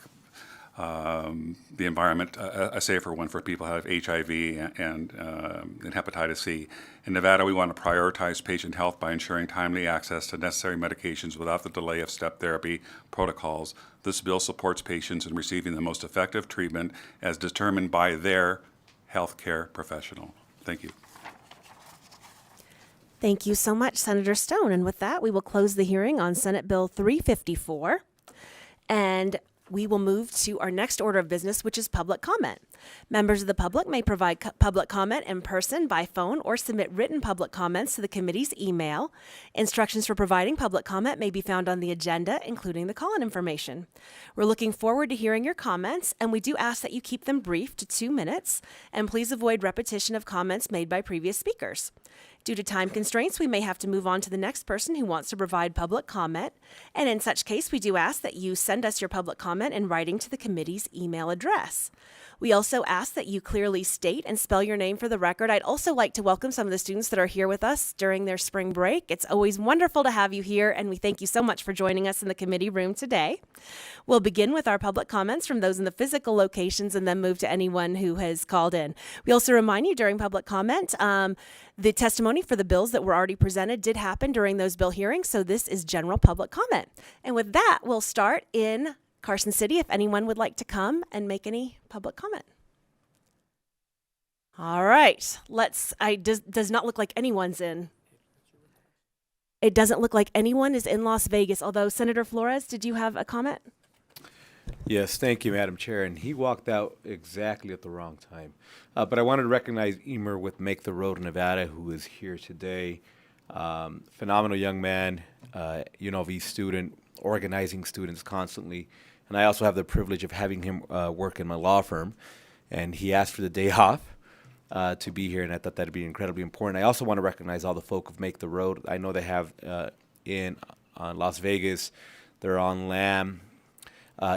the environment a safer one for people who have HIV and hepatitis C. In Nevada, we want to prioritize patient health by ensuring timely access to necessary medications without the delay of step therapy protocols. This bill supports patients in receiving the most effective treatment as determined by their healthcare professional. Thank you. Thank you so much, Senator Stone. And with that, we will close the hearing on Senate Bill 354. And we will move to our next order of business, which is public comment. Members of the public may provide public comment in person, by phone, or submit written public comments to the committee's email. Instructions for providing public comment may be found on the agenda, including the call-in information. We're looking forward to hearing your comments, and we do ask that you keep them brief to 2 minutes, and please avoid repetition of comments made by previous speakers. Due to time constraints, we may have to move on to the next person who wants to provide public comment. And in such case, we do ask that you send us your public comment in writing to the committee's email address. We also ask that you clearly state and spell your name for the record. I'd also like to welcome some of the students that are here with us during their spring break. It's always wonderful to have you here, and we thank you so much for joining us in the committee room today. We'll begin with our public comments from those in the physical locations and then move to anyone who has called in. We also remind you during public comment, the testimony for the bills that were already presented did happen during those bill hearings, so this is general public comment. And with that, we'll start in Carson City, if anyone would like to come and make any public comment. All right, does not look like anyone's in. It doesn't look like anyone is in Las Vegas, although Senator Flores, did you have a comment? Yes, thank you, Madam Chair. And he walked out exactly at the wrong time. But I wanted to recognize Emer with Make the Road in Nevada, who is here today. Phenomenal young man, UNLV student, organizing students constantly. And I also have the privilege of having him work in my law firm. And he asked for the day off to be here, and I thought that'd be incredibly important. I also want to recognize all the folk of Make the Road. I know they have on Las Vegas, they're on Lamb.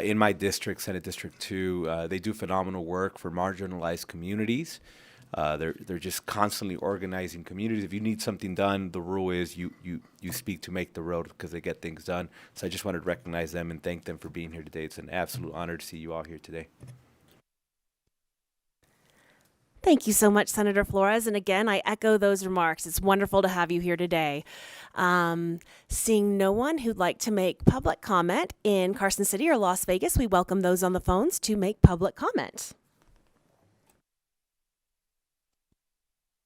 In my district, Senate District 2, they do phenomenal work for marginalized communities. They're just constantly organizing communities. If you need something done, the rule is you speak to Make the Road because they get things done. So I just wanted to recognize them and thank them for being here today. It's an absolute honor to see you all here today. Thank you so much, Senator Flores. And again, I echo those remarks. It's wonderful to have you here today. Seeing no one who'd like to make public comment in Carson City or Las Vegas, we welcome those on the phones to make public comment.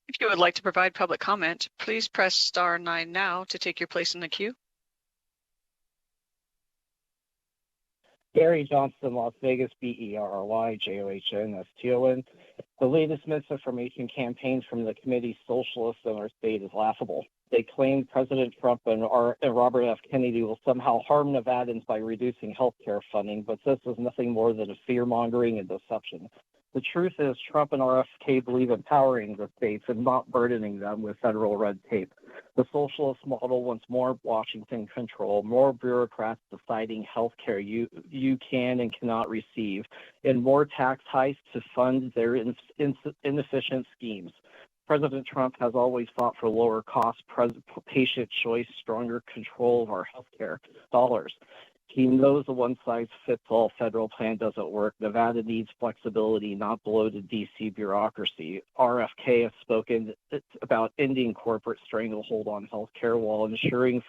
If you would like to provide public comment, please press star 9 now to take your place in the queue. Gary Johnson, Las Vegas, BERRYJOHNSTON. The latest misinformation campaigns from the committee's socialists in our state is laughable. They claim President Trump and Robert F. Kennedy will somehow harm Nevadans by reducing health care funding, but this is nothing more than a fear-mongering and deception. The truth is Trump and RFK believe empowering the states and not burdening them with federal red tape. The socialist model wants more Washington control, more bureaucrats deciding health care you can and cannot receive, and more tax hikes to fund their inefficient schemes. President Trump has always fought for lower cost, patient choice, stronger control of our health care dollars. He knows a one-size-fits-all federal plan doesn't work. Nevada needs flexibility, not bloated D.C. bureaucracy. RFK has spoken about ending corporate stranglehold on health care while ensuring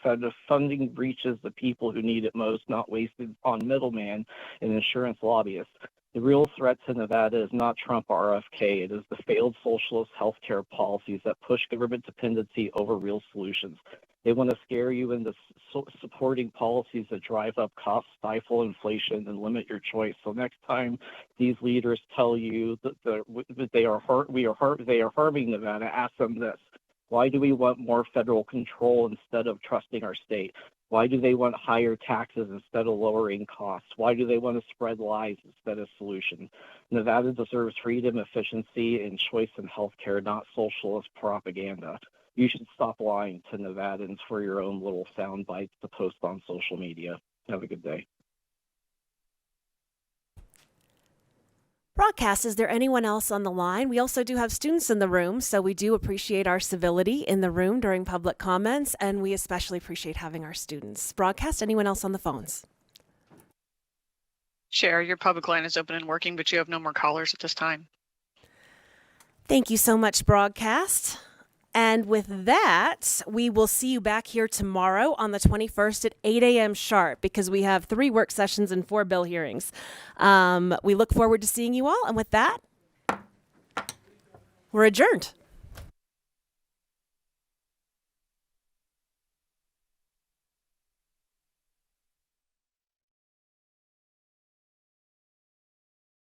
funding reaches the people who need it most, not wasted on middlemen and insurance lobbyists. The real threat to Nevada is not Trump or RFK. It is the failed socialist health care policies that push government dependency over real solutions. They want to scare you into supporting policies that drive up costs, stifle inflation, and limit your choice. So next time these leaders tell you that they are harming Nevada, ask them this: why do we want more federal control instead of trusting our state? Why do they want higher taxes instead of lowering costs? Why do they want to spread lies instead of solutions? Nevada deserves freedom, efficiency, and choice in healthcare, not socialist propaganda. You should stop lying to Nevadans for your own little sound bites to post on social media. Have a good day. Broadcast, is there anyone else on the line? We also do have students in the room, so we do appreciate our civility in the room during public comments, and we especially appreciate having our students. Broadcast, anyone else on the phones? Chair, your public line is open and working, but you have no more callers at this time. Thank you so much, Broadcast. And with that, we will see you back here tomorrow on the 21st at 8 a.m. sharp, because we have 3 work sessions and 4 bill hearings. We look forward to seeing you all. And with that, we're adjourned.